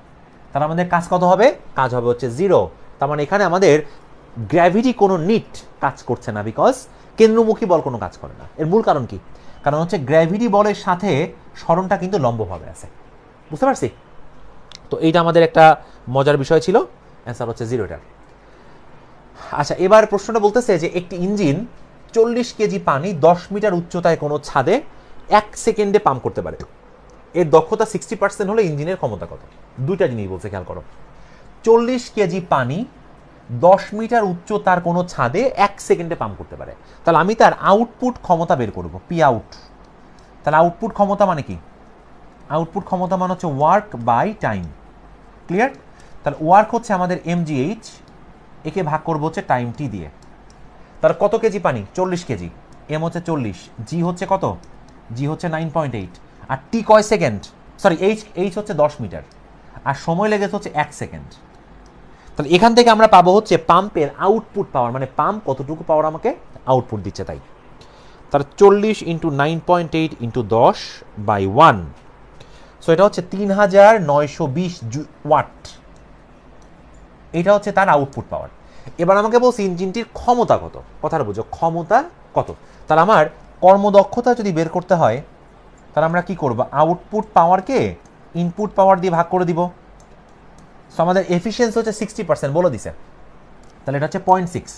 তাহলে আমাদের কাজ কত হবে? কাজ হবে হচ্ছে 0। তার মানে এখানে আমাদের গ্র্যাভিটি কোনো নিট কাজ করছে না, বিকজ কেন্দ্রমুখী বল কোনো কাজ করে না। এর মূল কারণ কি? কারণ হচ্ছে গ্র্যাভিটি বলের সাথে সরণটা কিন্তু লম্বভাবে আছে। বুঝতে পারছি? তো এইটা আমাদের একটা মজার বিষয় ছিল। অ্যান্সার হচ্ছে 0টা। আচ্ছা, এবার প্রশ্নটা বলতেছে যে একটি ইঞ্জিন 40 কেজি পানি 10 মিটার উচ্চতায় কোনো ছাদে 1 সেকেন্ডে পাম্প করতে পারে, এর দক্ষতা 60% হলে ইঞ্জিনের ক্ষমতা কত? দুইটা জিনিস বলছে, খেয়াল করো। 40 কেজি পানি 10 মিটার উচ্চতার কোনো ছাদে 1 সেকেন্ডে পাম্প করতে পারে, তাহলে আমি তার আউটপুট ক্ষমতা বের করব, পি আউট। তাহলে আউটপুট ক্ষমতা মানে কি? আউটপুট ক্ষমতা মানে হচ্ছে ওয়ার্ক বাই টাইম। ক্লিয়ার? তাহলে ওয়ার্ক হচ্ছে আমাদের mgh, একে ভাগ করবো হচ্ছে টাইম টি দিয়ে। তার কত কেজি পানি? 40 কেজি। এম হচ্ছে 40, জি হচ্ছে কত? জি হচ্ছে 9.8, আর টি কয় সেকেন্ড? সরি, এইচ হচ্ছে 10 মিটার, আর সময় লেগেছে হচ্ছে 1 সেকেন্ড। তাহলে এখান থেকে আমরা পাবো হচ্ছে পাম্পের আউটপুট পাওয়ার, মানে পাম্প কতটুকু পাওয়ার আমাকে আউটপুট দিচ্ছে তাই। তার 40 ইন্টু 9.8 ইন্টু 10 বাই 1, সো এটা হচ্ছে 3920 ওয়াট। এটা হচ্ছে তার আউটপুট পাওয়ার। এবার আমাকে বলছি ইঞ্জিনটির ক্ষমতা কত। কথাটা বুঝো, ক্ষমতা কত। তাহলে আমার কর্মদক্ষতা যদি বের করতে হয়, তাহলে আমরা কি করব? আউটপুট পাওয়ারকে ইনপুট পাওয়ার দিয়ে ভাগ করে দিব। সো আমাদের এফিসিয়েন্সি হচ্ছে 60% বলে দিছে, তাহলে এটা হচ্ছে 0.6।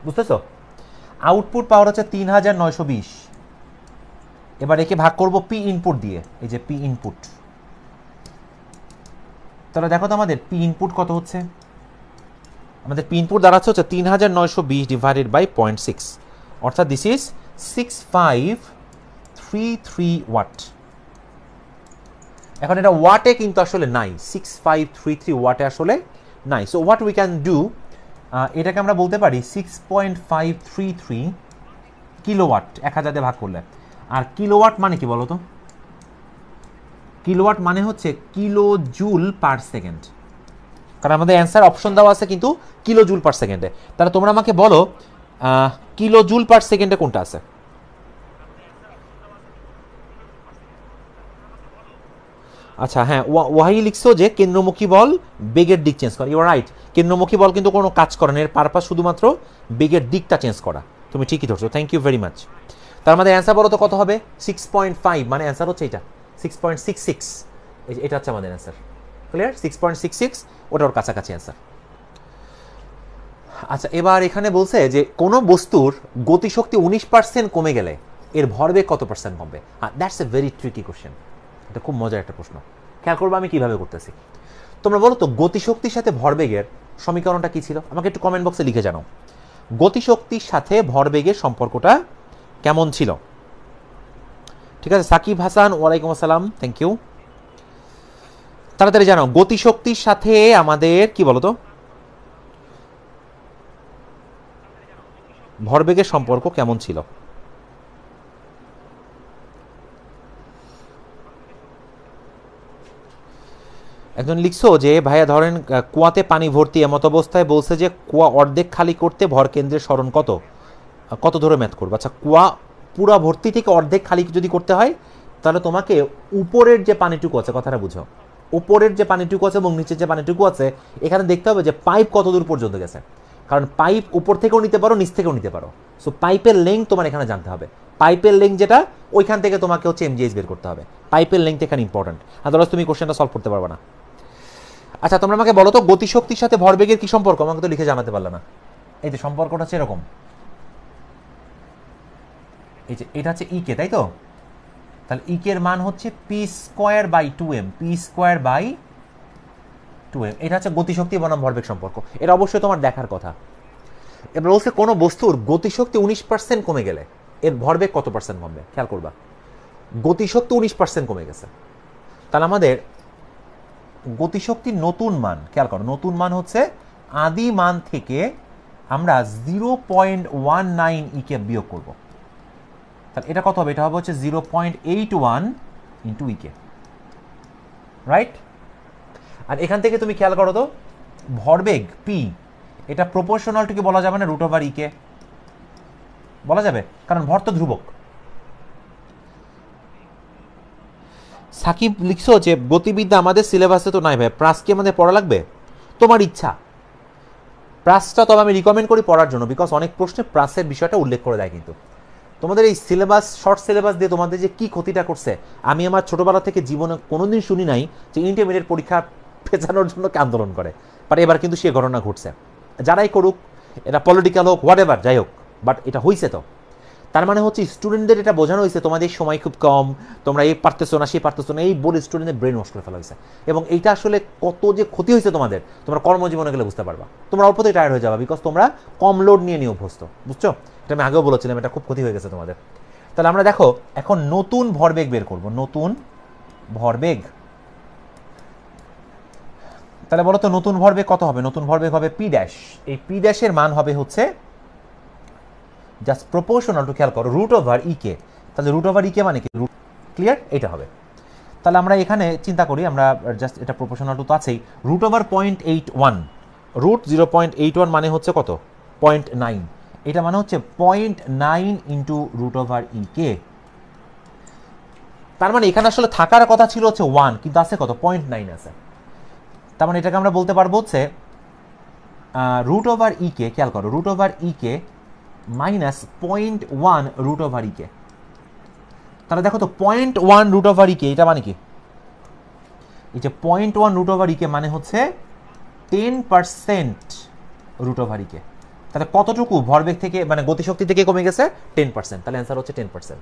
বুঝতেছো? আউটপুট পাওয়ার হচ্ছে 3920, এবার একে ভাগ করব পি ইনপুট দিয়ে, এই যে পি ইনপুট। তাহলে দেখো তো আমাদের পি ইনপুট কত হচ্ছে? আমাদের পি ইনপুট দাঁড়াচ্ছে হচ্ছে 3920 ডিভাইডেড বাই 0.6, অর্থাৎ দিস ইজ 6533 ওয়াট। এখন এটা ওয়াটে কিন্তু আসলে নাই, 6533 ওয়াটে আসলে নাই। So what we can do, এটাকে আমরা বলতে পারি 6.533 কিলোওয়াট 1000 দিয়ে ভাগ করলে। আর কিলোওয়াট মানে কি বলো তো? কিলোওয়াট মানে হচ্ছে কিলো জুল পার সেকেন্ড, কারণ আমাদের অ্যান্সার অপশন দেওয়া আছে কিন্তু কিলো জুল পার সেকেন্ডে। তাহলে তোমরা আমাকে বলো কিলো জুল পার সেকেন্ডে কোনটা আছে? আচ্ছা হ্যাঁ, ওয়াহি লিখছো যে কেন্দ্রমুখী বল বেগের দিক চেঞ্জ করে। ইউ আর রাইট, কেন্দ্রমুখী বল কিন্তু কোনো কাজ করে না, এর পারপাস শুধুমাত্র বেগের দিকটা চেঞ্জ করা। তুমি ঠিকই ধরছো, থ্যাংক ইউ ভেরি মাচ। তার মধ্যে অ্যান্সার বলো তো কত হবে? 6.5, মানে অ্যান্সার হচ্ছে এটা 6.66। এটা হচ্ছে আমাদের অ্যান্সার। ক্লিয়ার? 6.66, ওটা ওর কাছাকাছি অ্যান্সার। আচ্ছা, এবার এখানে বলছে যে কোনো বস্তুর গতিশক্তি 19% কমে গেলে এর ভরবেগ কত পার্সেন্ট কমবে? That's a very tricky question, এটা খুব মজার একটা প্রশ্ন। খেয়াল করবো আমি কিভাবে করতেছি। তোমরা বলো তো গতিশক্তির সাথে ভরবেগের সমীকরণটা কি ছিল? আমাকে একটু কমেন্ট বক্সে লিখে জানাও, গতিশক্তির সাথে ভরবেগের সম্পর্কটা কেমন ছিল? ঠিক আছে, সাকিব হাসান, ওয়ালাইকুম আসসালাম, থ্যাংক ইউ। তাড়াতাড়ি জানাও গতিশক্তির সাথে আমাদের কি বলতো ভরবেগের সম্পর্ক কেমন ছিল? একজন লিখছো যে ভাইয়া ধরেন কুয়াতে পানি ভর্তি, এমত অবস্থায় বলছে যে কুয়া অর্ধেক খালি করতে ভর কেন্দ্রের স্মরণ কত, কত ধরে ম্যাথ করবো? আচ্ছা, কুয়া পুরা ভর্তি থেকে অর্ধেক খালি যদি করতে হয় তাহলে তোমাকে উপরের যে পানিটুকু আছে, কথাটা বুঝো, উপরের যে পানিটুকু আছে এবং নিচের যে পানিটুকু আছে, এখানে দেখতে হবে যে পাইপ কত দূর পর্যন্ত গেছে, কারণ পাইপ উপর থেকেও নিতে পারো, নিচ থেকেও নিতে পারো। সো পাইপের লেংথ তোমার এখানে জানতে হবে, পাইপের লেংথ যেটা, ওইখান থেকে তোমাকে হচ্ছে এমজিএস বের করতে হবে। পাইপের লেংথ এখানে ইম্পর্টেন্ট, আদারওয়াইজ তুমি কোশ্চেনটা সলভ করতে পারবে না। আচ্ছা, তোমরা আমাকে বলো তো গতিশক্তির সাথে ভরবেগের কি সম্পর্ক? আমাকে তো লিখে জানাতে পারলে না। এই যে সম্পর্কটা হচ্ছে এরকম, এই যে এটা হচ্ছে ইকে, তাই তো? তাহলে ইকের মান হচ্ছে P square by 2m, P square by 2m। এটা হচ্ছে গতিশক্তি বনাম ভরবেগ সম্পর্ক, এটা অবশ্যই তোমার দেখার কথা। এবার বলছে কোনো বস্তুর গতিশক্তি 19% কমে গেলে এর ভরবেগ কত পার্সেন্ট কমবে, খেয়াল করবা। গতিশক্তি 19% কমে গেছে, তাহলে আমাদের গতিশক্তির নতুন মান, খেয়াল করো, নতুন মান হচ্ছে আদি মান থেকে আমরা 0.19 ইকে বিয়োগ করব। তাহলে এটা কত হবে? এটা হবে হচ্ছে 0.81 ইন্টু ইকে, রাইট? আর এখান থেকে তুমি খেয়াল করো তো, ভরবেগ পি, এটা প্রপোর্শনাল টু কি বলা যাবে না রুট ওভার ইকে? বলা যাবে, কারণ ভর তো ধ্রুবক। সাকিব লিখছো যে গতিবিদ্যা আমাদের সিলেবাসে তো নাই ভাই, প্রাস কি আমাদের পড়া লাগবে? তোমার ইচ্ছা। প্রাসটা তবে আমি রিকমেন্ড করি পড়ার জন্য, বিকজ অনেক প্রশ্নে প্রাসের বিষয়টা উল্লেখ করে দেয়। কিন্তু তোমাদের এই সিলেবাস, শর্ট সিলেবাস দিয়ে তোমাদের যে কি ক্ষতিটা করছে, আমি আমার ছোটবেলা থেকে জীবনে কোনোদিন শুনি নাই যে ইন্টারমিডিয়েট পরীক্ষা পেছানোর জন্য কে আন্দোলন করে। বাট এবার কিন্তু সে ঘটনা ঘটছে। যারাই করুক, এটা পলিটিক্যাল হোক, হোয়াট এভার, যাই হোক, বাট এটা হয়েছে। তো তার মানে হচ্ছে স্টুডেন্টদের এটা বোঝানো হয়েছে তোমাদের সময় খুব কম, তোমরা এই পারতেছো না, সেই পারতেছো না, এই বলে স্টুডেন্টদের ব্রেন ওয়াশ করে ফেলা হয়েছে। এবং এইটা আসলে কত যে ক্ষতি হয়েছে তোমাদের, তোমরা কর্মজীবনে গেলে বুঝতে পারবা। তোমরা অল্পতেই টায়ার্ড হয়ে যাবে, বিকজ তোমরা কম লোড নিয়ে অভ্যস্ত, বুঝছো? এটা আমি আগেও বলেছিলাম, এটা খুব ক্ষতি হয়ে গেছে তোমাদের। তাহলে আমরা দেখো এখন নতুন ভরবেগ বের করব, নতুন ভরবেগ। তাহলে বলো তো নতুন ভরবেগ কত হবে? নতুন ভরবেগ হবে পি ড্যাশ। এই পি ড্যাশের মান হবে হচ্ছে জাস্ট প্রপোর্শনাল টু, খেয়াল করো, রুট ওভার ইকে। তাহলে রুট ওভার ইকে মানে কি? Root, clear? এটা হবে। তাহলে আমরা এখানে চিন্তা করি, আমরা জাস্ট এটা প্রপোর্শনাল টু তো আছেই, রুট ওভার 0.81, রুট 0.81 মানে হচ্ছে কত? 0.9। এটা মানে হচ্ছে 0.9 ইন্টু রুট ওভার ইকে। তার মানে এখানে আসলে থাকার কথা ছিল হচ্ছে 1, কিন্তু আছে কত? 0.9 আছে। তার মানে এটাকে আমরা বলতে পারবো হচ্ছে রুট ওভার ইকে, খেয়াল করো, রুট ওভার ইকে মাইনাস 0.1 রুট ওভার ইকে। তাহলে দেখো তো 0.1 রুট ওভার ইকে, এটা মানে কি? এই যে 0.1 রুট ওভার ইকে মানে হচ্ছে 10% রুট ওভার ইকে। তাহলে কতটুকু ভরবেগ থেকে, মানে গতিশক্তি থেকে কমে গেছে? 10%। তাহলে অ্যান্সার হচ্ছে 10%।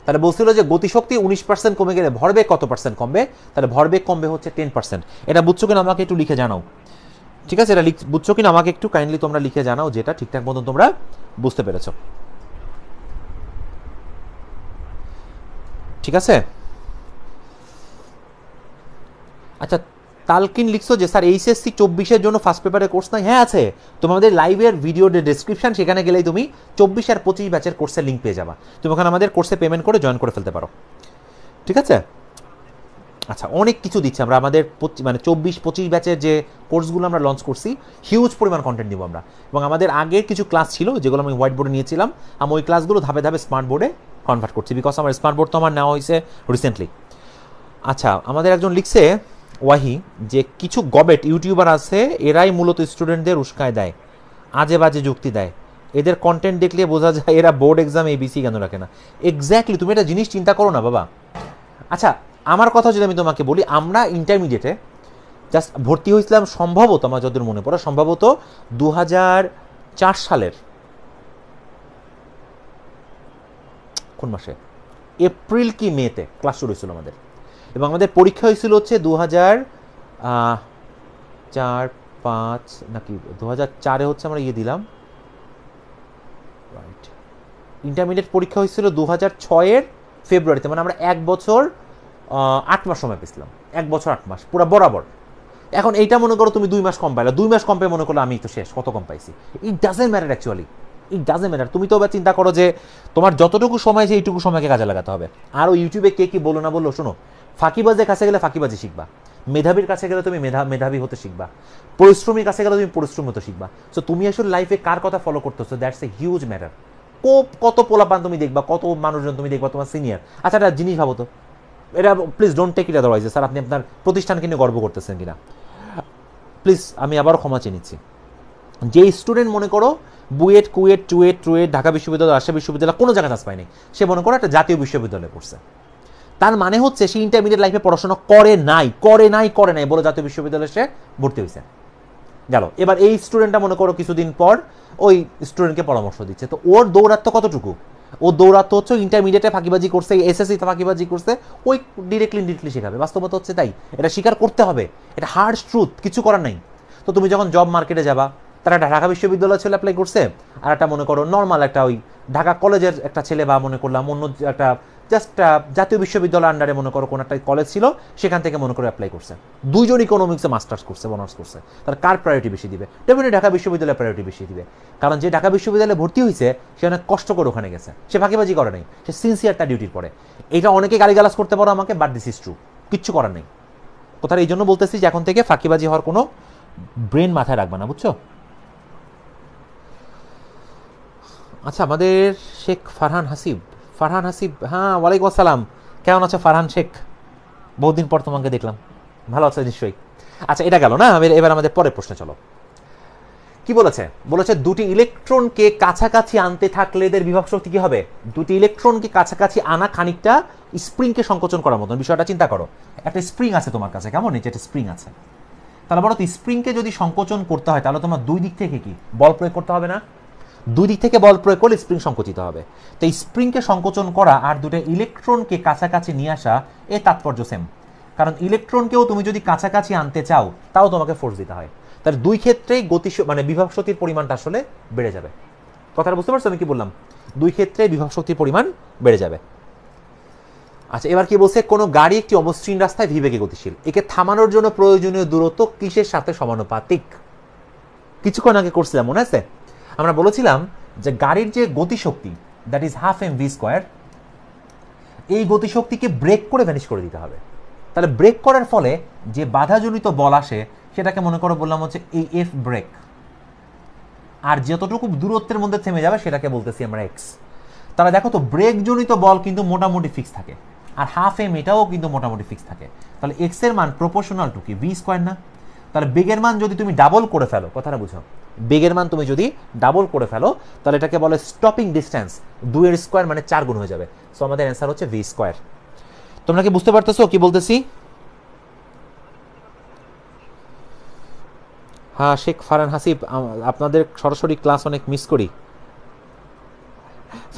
তাহলে বলছিল যে গতিশক্তি 19% কমে গেলে ভরবেগ কত পার্সেন্ট কমবে? তাহলে ভরবেগ কমবে হচ্ছে 10%। এটা বুঝছো কিনা আমাকে একটু লিখে জানাও, ঠিক আছে? এটা বুঝছো কিনা আমাকে একটু কাইন্ডলি তোমরা লিখে জানাও, যেটা ঠিকঠাক মতন তোমরা বুঝতে পেরেছো, ঠিক আছে? আচ্ছা, তালকিন লিখছো যে স্যার এইচএসসি 24-এর জন্য ফার্স্ট পেপারের কোর্স নাই। হ্যাঁ আছে, তোমাদের লাইভের ভিডিও ডেসক্রিপশন, সেখানে গেলেই তুমি 24 আর 25 ব্যাচের কোর্সের লিঙ্ক পেয়ে যাবা। তুমি ওখানে আমাদের কোর্সে পেমেন্ট করে জয়েন করে ফেলতে পারো, ঠিক আছে? আচ্ছা, অনেক কিছু দিচ্ছে আমরা আমাদের, মানে 24-25 ব্যাচের যে কোর্সগুলো আমরা লঞ্চ করছি, হিউজ পরিমাণ কন্টেন্ট দিব আমরা। এবং আমাদের আগের কিছু ক্লাস ছিল যেগুলো আমি হোয়াইট বোর্ডে নিয়েছিলাম, আমি ওই ক্লাসগুলো ধাপে ধাপে স্মার্ট বোর্ডে কনভার্ট করছি, বিকজ আমার স্মার্ট বোর্ড তো আমার নেওয়া হয়েছে রিসেন্টলি। আচ্ছা, আমাদের একজন লিখছে ওয়াহি যে কিছু গবেট ইউটিউবার আছে, এরাই মূলত স্টুডেন্টদের উস্কায় দেয়, আজে বাজে যুক্তি দেয়, এদের কন্টেন্ট দেখলে বোঝা যায় এরা বোর্ড এক্সাম এবিসি কেন রাখে না। এক্স্যাক্টলি, তুমি একটা জিনিস চিন্তা করো না বাবা। আচ্ছা, আমার কথা যদি আমি তোমাকে বলি, আমরা ইন্টারমিডিয়েটে জাস্ট ভর্তি হয়েছিলাম সম্ভবত, আমার যতদূর মনে পড়ে, সম্ভবত 2004 সালের কোন মাসে, এপ্রিল কি মেতে ক্লাস শুরু হয়েছিল আমাদের, এবং আমাদের পরীক্ষা হয়েছিল হচ্ছে 2004-5 নাকি 2004-এ হচ্ছে আমরা ইয়ে দিলাম, রাইট? ইন্টারমিডিয়েট পরীক্ষা হয়েছিল 2006-এর ফেব্রুয়ারিতে, মানে আমরা 1 বছর 8 মাস সময় পেয়েছিলাম, 1 বছর 8 মাস পুরো বরাবর। এখন এইটা মনে করো তুমি 2 মাস কম পাইলা, 2 মাস কম পেয়ে মনে করো আমি তো শেষ, কত কম পাইছি। It doesn't matter actually, it doesn't matter. তুমি তো এবার চিন্তা করো যে তোমার যতটুকু সময় আছে এইটুকু সময়কে কাজে লাগাতে হবে। আরও ইউটিউবে কে কি বলো না বললো, শোনো, ফাঁকিবাজের কাছে গেলে ফাঁকিবাজি শিখবা, মেধাবীর কাছে গেলে তুমি মেধাবী হতে শিখবা, পরিশ্রমীর কাছে গেলে তুমি পরিশ্রম হতে শিখবা। সো তুমি আসলে লাইফে কার কথা ফলো করতেছো, দ্যাটস এ হিউজ ম্যাটার। কত পোলাপান তুমি দেখবা, কত মানুষজন তুমি দেখবা তোমার সিনিয়র। আচ্ছা একটা জিনিস ভাবো তো, এটা please don't take it otherwise sir আপনি আপনার প্রতিষ্ঠানকে নিয়ে গর্ব করতেছেন কিনা, প্লিজ আমি আবারও ক্ষমা চেয়ে নিচ্ছি। যে স্টুডেন্ট মনে করো বুয়েট, কুয়েট, চুয়েট, টুয়েট, ঢাকা বিশ্ববিদ্যালয়, রাজশাহী বিশ্ববিদ্যালয় কোনো জায়গায় চান্স পায়নি, সে মনে করো একটা জাতীয় বিশ্ববিদ্যালয়ে পড়ছে, তার মানে হচ্ছে সে ইন্টারমিডিয়েট লাইফে পড়াশোনা করে নাই বলে জাতীয় বিশ্ববিদ্যালয়ে সে ভর্তি হয়েছে। গেল। এবার এই স্টুডেন্টটা মনে করো কিছুদিন পর ওই স্টুডেন্টকে পরামর্শ দিচ্ছে, তো ওর দৌরাত্ম কতটুকু? ও দৌরাত্ম হচ্ছে ইন্টারমিডিয়েটে ফাঁকিবাজি করছে, এসএসসিতে ফাঁকিবাজি করছে, ওই ডিরেক্টলি শেখাবে। বাস্তবতা হচ্ছে তাই, এটা স্বীকার করতে হবে, এটা হার্ড ট্রুথ, কিছু করার নাই। তো তুমি যখন জব মার্কেটে যাবা, তারা একটা ঢাকা বিশ্ববিদ্যালয় ছেলে অ্যাপ্লাই করছে, আর একটা মনে করো নর্মাল একটা ওই ঢাকা কলেজের একটা ছেলে, বা মনে করলাম অন্য একটা জাস্ট জাতীয় বিশ্ববিদ্যালয় আন্ডারে মনে করো কোনো একটা কলেজ ছিল, সেখান থেকে মনে করো অ্যাপ্লাই করছে, দুইজন ইকোনমিক্সে মাস্টার্স করছে, অনার্স করছে, তার কার প্রায়োরিটি বেশি দিবে? ডেফিনেটলি ঢাকা বিশ্ববিদ্যালয়ে প্রায়োরিটি বেশি দিবে, কারণ যে ঢাকা বিশ্ববিদ্যালয়ে ভর্তি হয়েছে সে অনেক কষ্ট করে ওখানে গেছে, সে ফাঁকিবাজি করে নাই, সে সিনসিয়ার তার ডিউটির পরে। এটা অনেকে গালিগালাজ করতে পারো আমাকে, বাট দিস ইজ ট্রু, কিচ্ছু করার নেই। কথাটা এই জন্য বলতেছি যে এখন থেকে ফাঁকিবাজি হওয়ার কোনো ব্রেন মাথায় রাখবে না, বুঝছো? আচ্ছা আমাদের শেখ ফারহান হাসিব, হ্যাঁ ওয়ালাইকুম আসসালাম, কেমন আছো ফারহান শেখ? বহুদিন পর তোমাকে দেখলাম, ভালো আছো নিশ্চয়ই। আচ্ছা এটা গেল না, এবার আমাদের পরের প্রশ্নে চলো। কি বলেছে দুটি ইলেকট্রনকে কাছাকাছি আনতে থাকলে এদের বিভব শক্তি কি হবে? দুটি ইলেকট্রনকে কাছাকাছি আনা খানিকটা স্প্রিংকে সংকোচন করার মতন। বিষয়টা চিন্তা করো, একটা স্প্রিং আছে তোমার কাছে, কেমন নিচে একটা স্প্রিং আছে, তাহলে বলো তো স্প্রিংকে যদি সংকোচন করতে হয় তাহলে তোমার দুই দিক থেকে কি বল প্রয়োগ করতে হবে না? দুই দিক থেকে বল প্রয়োগ করলে স্প্রিং সংকুচিত হবে। তো স্প্রিংকে সংকোচন করা আর দুটো ইলেকট্রনকে কাছাকাছি নিয়ে আসা, এ তাৎপর্য সেম, কারণ ইলেকট্রনকেও তুমি যদি কাছাকাছি আনতে চাও তাও তোমাকে ফোর্স দিতে হয়। তার দুই ক্ষেত্রেই গতি মানে বিভব শক্তির পরিমাণটা আসলে বেড়ে যাবে। কথাটা বুঝতে পারছো আমি কি বললাম? দুই ক্ষেত্রে বিভব শক্তির পরিমাণ বেড়ে যাবে। আচ্ছা এবার কি বলছে, কোনো গাড়ি একটি অমসৃণ রাস্তায় ভিবেগে গতিশীল, একে থামানোর জন্য প্রয়োজনীয় দূরত্ব কিসের সাথে সমানুপাতিক? কিছুক্ষণ আগে করছিলাম মনে আছে, আমরা বলেছিলাম যে গাড়ির যে গতিশক্তি that is half M V square, এই গতিশক্তিকে ব্রেক করে ভ্যানিশ করে দিতে হবে। তাহলে ব্রেক করার ফলে যে বাধাজনিত বল আসে সেটাকে মনে করো বললাম হচ্ছে এই এফ ব্রেক, আর যতটুকু দূরত্বের মধ্যে থেমে যাবে সেটাকে বলতেছি আমরা এক্স। তাহলে দেখো তো ব্রেক জনিত বল কিন্তু মোটামুটি ফিক্স থাকে, আর হাফ এম এটাও কিন্তু মোটামুটি ফিক্স থাকে। তাহলে এক্স এর মান প্রপোর্শনাল টু কি ভি স্কোয়ার না? তাহলে বেগের মান যদি তুমি ডাবল করে ফেলো, কথাটা বুঝো, বেগের মান তুমি যদি ডাবল করে ফেলো তাহলে এটাকে বলে স্টপিং ডিস্টেন্স, 2 এর স্কোয়ার মানে 4 গুণ হয়ে যাবে। সো আমাদের অ্যান্সার হচ্ছে ভি স্কোয়ার। তোমরা কি বুঝতে পারতেছো কি বলতেছি? হ্যাঁ শেখ ফারহান হাসিব, আপনাদের সরাসরি ক্লাস অনেক মিস করি।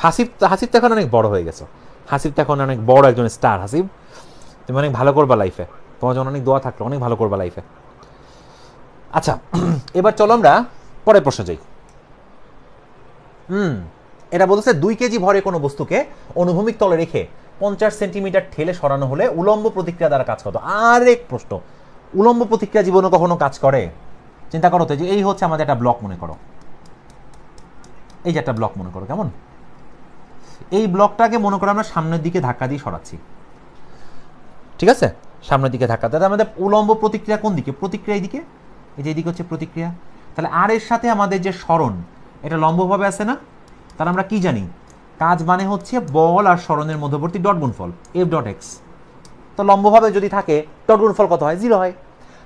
হাসিব তো এখন অনেক বড় হয়ে গেছো, হাসিব তো এখন অনেক বড় একজন স্টার। হাসিব তুমি অনেক ভালো করবা লাইফে, তোমার জন্য অনেক দোয়া থাকলো, অনেক ভালো করবা লাইফে। আচ্ছা এবার চলো আমরা পরের প্রশ্ন যাই। এটা বলতেছে 2 কেজি ভরে কোনো বস্তুকে অনুভূমিক তলে রেখে 50 সেন্টিমিটার ঠেলে সরানো হলে উলম্ব প্রতিক্রিয়া দ্বারা কাজ করতো। আরেক প্রশ্ন, উলম্ব প্রতিক্রিয়া জীবনে কখনো কাজ করে? চিন্তা করো তো, যে এই হচ্ছে আমাদের একটা ব্লক মনে করো, এই যে একটা ব্লক মনে করো, কেমন? এই ব্লকটাকে মনে করো আমরা সামনের দিকে ধাক্কা দিয়ে সরাচ্ছি, ঠিক আছে? সামনের দিকে ধাক্কা, তাহলে আমাদের উলম্ব প্রতিক্রিয়া কোন দিকে? প্রতিক্রিয়া এইদিকে, এই যে এইদিকে হচ্ছে প্রতিক্রিয়া। তাহলে আর এর সাথে আমাদের যে সরণ এটা লম্বভাবে আছে না? তাহলে আমরা কি জানি, কাজ মানে হচ্ছে বল আর সরণের মধ্যবর্তী ডট গুণফল এফ ডট এক্স। তো লম্বভাবে যদি থাকে ডট গুণফল কত হয়? 0 হয়।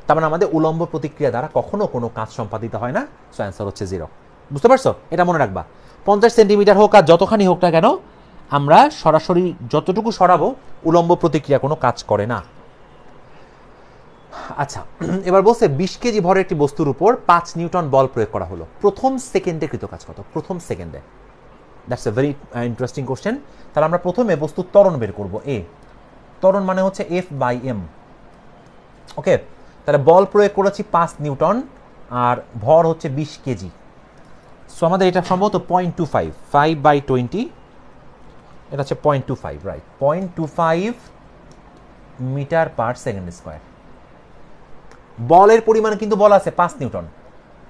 তার মানে আমাদের উলম্ব প্রতিক্রিয়া দ্বারা কখনো কোনো কাজ সম্পাদিত হয় না। সো অ্যান্সার হচ্ছে 0। বুঝতে পারছো? এটা মনে রাখবা, 50 সেন্টিমিটার হোক আর যতখানি হোক না কেন, আমরা সরাসরি যতটুকু সরাবো উলম্ব প্রতিক্রিয়া কোনো কাজ করে না। আচ্ছা এবার বলছে 20 কেজি ভরের একটি বস্তুর উপর 5 নিউটন বল প্রয়োগ করা হলো, প্রথম সেকেন্ডে কৃত কাজ কত? প্রথম সেকেন্ডে। That's a very interesting question. তাহলে আমরা প্রথমে বস্তুর ত্বরণ বের করব। ত্বরণ মানে হচ্ছে এফ বাই এম। ওকে, তাহলে বল প্রয়োগ করেছি 5 নিউটন আর ভর হচ্ছে 20 কেজি। সো আমাদের এটা সম্ভবত 0.25, 5/20, এটা হচ্ছে 0.25, right, 0.25 metre per second square. বলের পরিমাণ কিন্তু বলা আছে 5 নিউটন,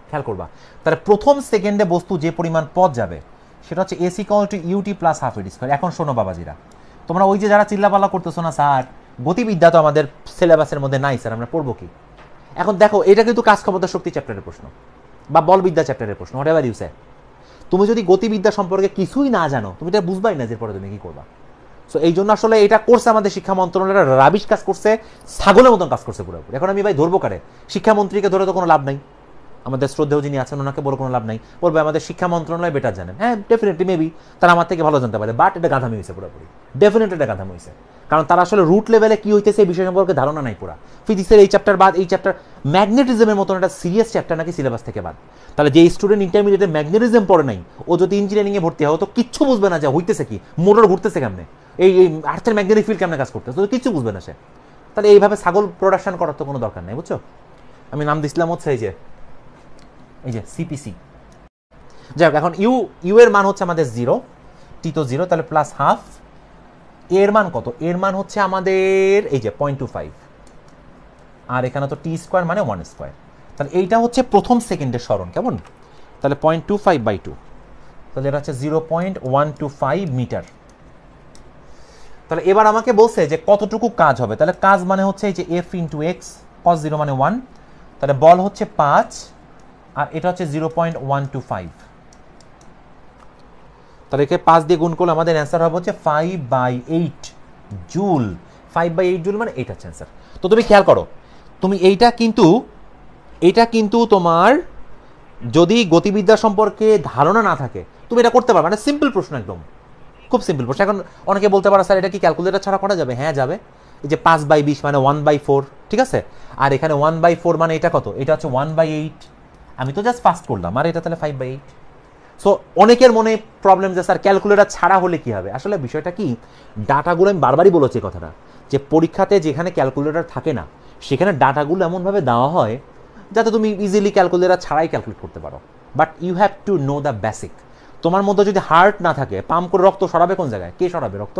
খেয়াল করবা। তাহলে প্রথম সেকেন্ডে বস্তু যে পরিমাণ পথ যাবে সেটা হচ্ছে S equal to U T plus half A T square. এখন শোনো বাবাজিরা, তোমরা ওই যে যারা চিল্লাপাল্লা করতেছো না স্যার গতিবিদ্যা তো আমাদের সিলেবাসের মধ্যে নাই স্যার, আমরা পড়বো কি? এখন দেখো, এটা কিন্তু কাজ ক্ষমতা শক্তি চ্যাপ্টারের প্রশ্ন বা বলবিদ্যা চ্যাপ্টারের প্রশ্ন, হোয়াট এভার ইউ সে। তুমি যদি গতিবিদ্যা সম্পর্কে কিছুই না জানো, তুমি এটা বুঝবাই না যে পরে তুমি কি করবা। সো এই জন্য আসলে এটা করছে আমাদের শিক্ষা মন্ত্রণালয়, রাবিশ কাজ করছে, ছাগলের মতন কাজ করছে পুরোপুরি। এখন আমি ভাই ধরবো কারে? শিক্ষামন্ত্রীকে ধরে তো কোনো লাভ নাই, আমাদের শ্রদ্ধেয় যিনি আছেন ওনাকে বলে কোনো লাভ নাই। বলবে আমাদের শিক্ষা মন্ত্রণালয় বেটার জানেন। হ্যাঁ, ডেফিনেটলি মেবি তারা আমার থেকে ভালো জানতে পারে, বাট এটা গাধামি হয়েছে পুরোপুরি, ডেফিনেটলি এটা গাধামি হয়েছে। কারণ তারা আসলে রুট লেভেলে কি হইতেছে এই বিষয় সম্পর্কে ধারণা নাই পুরা। ফিজিক্সের এই চ্যাপ্টার বাদ, এই চ্যাপ্টার ম্যাগনেটিজমের মতন একটা সিরিয়াস চ্যাপ্টার নাকি সিলেবাস থেকে বাদ। তাহলে যে স্টুডেন্ট ইন্টারমিডিয়েটে ম্যাগনেটিজম পড়ে নাই, ও যদি ইঞ্জিনিয়ারিংয়ে ভর্তি হয়, ও তো কিচ্ছু বুঝবে না যে হইতেছে কি, মোটর ঘুরতেছে কেমনে, এই আর্থের ম্যাগনেটিক ফিল্ড কেমনে কাজ করতেছে, তো কিচ্ছু বুঝবে না সে। তাহলে এইভাবে ছাগল প্রোডাকশন করার তো কোনো দরকার নেই, বুঝছো? আমি নাম দিছিলাম হচ্ছে এই যে সিপিসি। যাই হোক, এখন ইউ এর মান হচ্ছে আমাদের 0, টি তো 0, তাহলে প্লাস হাফ। এর মান কত? এর মান হচ্ছে আমাদের এই যে 0.25, আর এখানে তো টি স্কোয়ার মানে 1 স্কোয়ার। তাহলে এইটা হচ্ছে প্রথম সেকেন্ডের স্মরণ, কেমন? তাহলে 0.25/2, তাহলে এটা হচ্ছে 0.125 মিটার। তাহলে এবার আমাকে বলছে যে কতটুকু কাজ হবে। তাহলে কাজ মানে হচ্ছে এই যে এফ ইন্টু এক্স, cos 0 মানে 1, তাহলে বল হচ্ছে 5, আর এটা হচ্ছে 0.125। তাহলে একে 5 দিয়ে গুণ করলে আমাদের অ্যান্সার হবে হচ্ছে 5/8 জুল। 5/8 জুল মানে এইটা হচ্ছে অ্যান্সার। তো তুমি খেয়াল করো, তুমি এইটা কিন্তু তোমার যদি গতিবিদ্যা সম্পর্কে ধারণা না থাকে, তুমি এটা করতে পারবে। মানে সিম্পল প্রশ্ন, একদম খুব সিম্পল প্রশ্ন। এখন অনেকে বলতে পারে স্যার এটা কি ক্যালকুলেটর ছাড়া করা যাবে? হ্যাঁ যাবে। এই যে 5/20 মানে 1/4, ঠিক আছে? আর এখানে 1/4 মানে এটা কত? এটা হচ্ছে 1/8। আমি তো জাস্ট ফাস্ট করলাম, আর এটা তাহলে 5/8। সো অনেকের মনে প্রবলেম যে স্যার ক্যালকুলেটর ছাড়া হলে কি হবে। আসলে বিষয়টা কি, ডাটাগুলো আমি বারবারই বলেছি কথাটা, যে পরীক্ষাতে যেখানে ক্যালকুলেটর থাকে না সেখানে ডাটাগুলো এমনভাবে দেওয়া হয় যাতে তুমি ইজিলি ক্যালকুলেটর ছাড়াই ক্যালকুলেট করতে পারো। But you have to know the basic. তোমার মধ্যে যদি হার্ট না থাকে, পাম্প করে রক্ত সরাবে কোন জায়গায়? কে সরাবে রক্ত?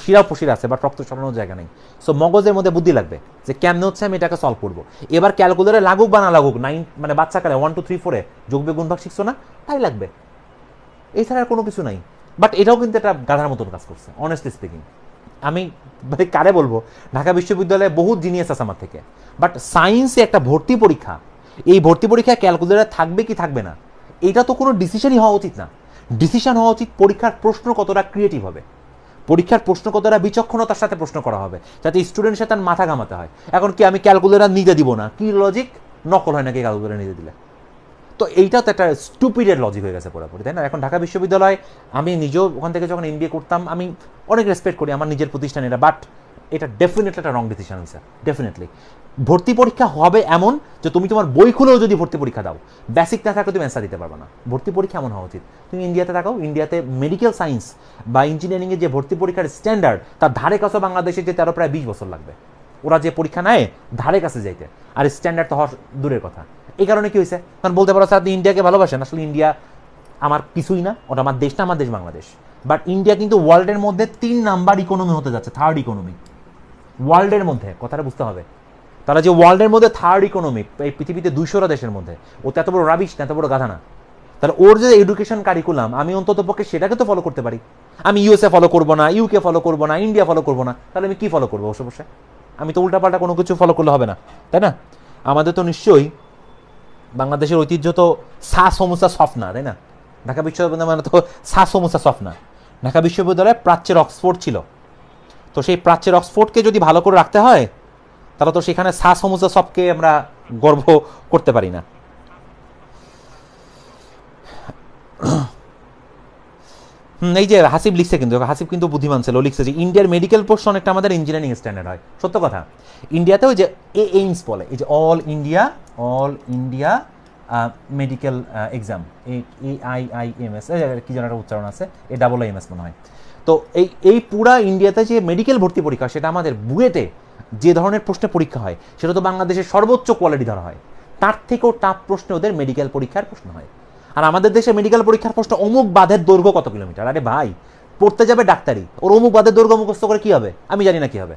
শিরা উপশিরা আছে, বাট রক্ত সরানোর জায়গা নেই। সো মগজের মধ্যে বুদ্ধি লাগবে যে কেমনে হচ্ছে আমি এটাকে সলভ করবো। এবার ক্যালকুলেটরে লাগুক বা না লাগুক, 9 মানে বাচ্চাকালে 1 2 3 4 যোগ বিয়োগ গুণভাগ শিখছো না, তাই লাগবে, এছাড়া আর কোনো কিছু নাই। বাট এটাও কিন্তু একটা গাধার মতন কাজ করছে, অনেস্টলি স্পিকিং। আমি কারে বলবো, ঢাকা বিশ্ববিদ্যালয়ে বহুত জিনিয়াস আছে আমার থেকে, বাট সায়েন্সে একটা ভর্তি পরীক্ষা, এই ভর্তি পরীক্ষায় ক্যালকুলেটর থাকবে কি থাকবে না, এটা তো কোনো ডিসিশনই হওয়া উচিত না। ডিসিশন হওয়া উচিত পরীক্ষার প্রশ্ন কতটা ক্রিয়েটিভ হবে, পরীক্ষার প্রশ্ন কতটা বিচক্ষণতার সাথে প্রশ্ন করা হবে, যাতে স্টুডেন্টের সাথে তার মাথা ঘামাতে হয়। এখন কি আমি ক্যালকুলেটর নিজে দিব না? কি লজিক? নকল হয় নাকি ক্যালকুলেটর নিজে দিলে? তো এইটা তো একটা স্টুপিডের লজিক হয়ে গেছে পুরোপুরি, তাই না? এখন ঢাকা বিশ্ববিদ্যালয়, আমি নিজেও ওখান থেকে যখন এমবিএ করতাম, আমি অনেক রেসপেক্ট করি আমার নিজের প্রতিষ্ঠান এটা, বাট এটা ডেফিনেটলি একটা রং ডিসিশন হয়েছে, ডেফিনেটলি। ভর্তি পরীক্ষা হবে এমন যে তুমি তোমার বই খুলেও যদি ভর্তি পরীক্ষা দাও, বেসিক না থাকলে তুমি অ্যান্সার দিতে পারবে না। ভর্তি পরীক্ষা এমন হওয়া উচিত। তুমি ইন্ডিয়াতে থাকো, ইন্ডিয়াতে মেডিকেল সায়েন্স বা ইঞ্জিনিয়ারিংয়ের যে ভর্তি পরীক্ষার স্ট্যান্ডার্ড, তার ধারে কাছে বাংলাদেশে যে 13 প্রায় 20 বছর লাগবে ওরা যে পরীক্ষা নেয় ধারে কাছে যাইতে, আর স্ট্যান্ডার্ড তো হওয়ার দূরের কথা। এই কারণে কি হয়েছে? কারণ বলতে পারো স্যার আপনি ইন্ডিয়াকে ভালোবাসেন, আসলে ইন্ডিয়া আমার কিছুই না, ওটা আমার দেশ না, আমার দেশ বাংলাদেশ। বাট ইন্ডিয়া কিন্তু ওয়ার্ল্ডের মধ্যে 3 নাম্বার ইকোনমি হতে যাচ্ছে, থার্ড ইকোনমি ওয়ার্ল্ডের মধ্যে, কথাটা বুঝতে হবে। তারা যে ওয়ার্ল্ডের মধ্যে থার্ড ইকোনমি, এই পৃথিবীতে 200টা দেশের মধ্যে, ও তো এত বড় রাবিশ না, এত বড় গাধা না। তাহলে ওর যে এডুকেশন কারিকুলাম, আমি অন্তত পক্ষে সেটাকে তো ফলো করতে পারি। আমি ইউএসএ ফলো করবো না, ইউকে ফলো করবো না, ইন্ডিয়া ফলো করবো না, তাহলে আমি কি ফলো করবো? বসে বসে আমি তো উল্টাপাল্টা কোনো কিছু ফলো করলে হবে না, তাই না? আমাদের তো নিশ্চয়ই বাংলাদেশের ঐতিহ্য তো সা সমুসা সফট না, তাই না? ঢাকা বিশ্ববিদ্যালয় মানে তো সা সমুসা সফট না। ঢাকা বিশ্ববিদ্যালয়ে প্রাচ্যের অক্সফোর্ড ছিল, তো সেই প্রাচ্যের অক্সফোর্ডকে যদি ভালো করে রাখতে হয়, তাহলে তো সেখানে সা সমুসা সবকে আমরা গর্ব করতে পারি না। এই যে হাসিব লিখছে, কিন্তু হাসিব কিন্তু বুদ্ধিমান ছিল, লিখছে যে ইন্ডিয়ার মেডিকেল পোর্শন একটা আমাদের ইঞ্জিনিয়ারিং স্ট্যান্ডার্ড হয়। সত্য কথা, ইন্ডিয়াতে ওই যে এইমস বলে, এই যে all India medical exam, AIIMS, কি যেন একটা উচ্চারণ আছে, AIIMS মনে হয়। তো এই পুরা ইন্ডিয়াতে যে মেডিকেল ভর্তি পরীক্ষা, সেটা আমাদের বুয়েটে যে ধরনের প্রশ্নে পরীক্ষা হয়, সেটা তো বাংলাদেশের সর্বোচ্চ কোয়ালিটি ধরা হয়। তার থেকেও টাফ প্রশ্নে ওদের মেডিকেল পরীক্ষার প্রশ্ন হয়। আর আমাদের দেশে মেডিকেল পরীক্ষার প্রশ্ন অমুক বাঁধের দৈর্ঘ্য কত কিলোমিটার। আরে ভাই, পড়তে যাবে ডাক্তারি, ওর অমুক বাঁধের দৈর্ঘ্য মুখস্থ করে কি হবে? আমি জানি না কি হবে।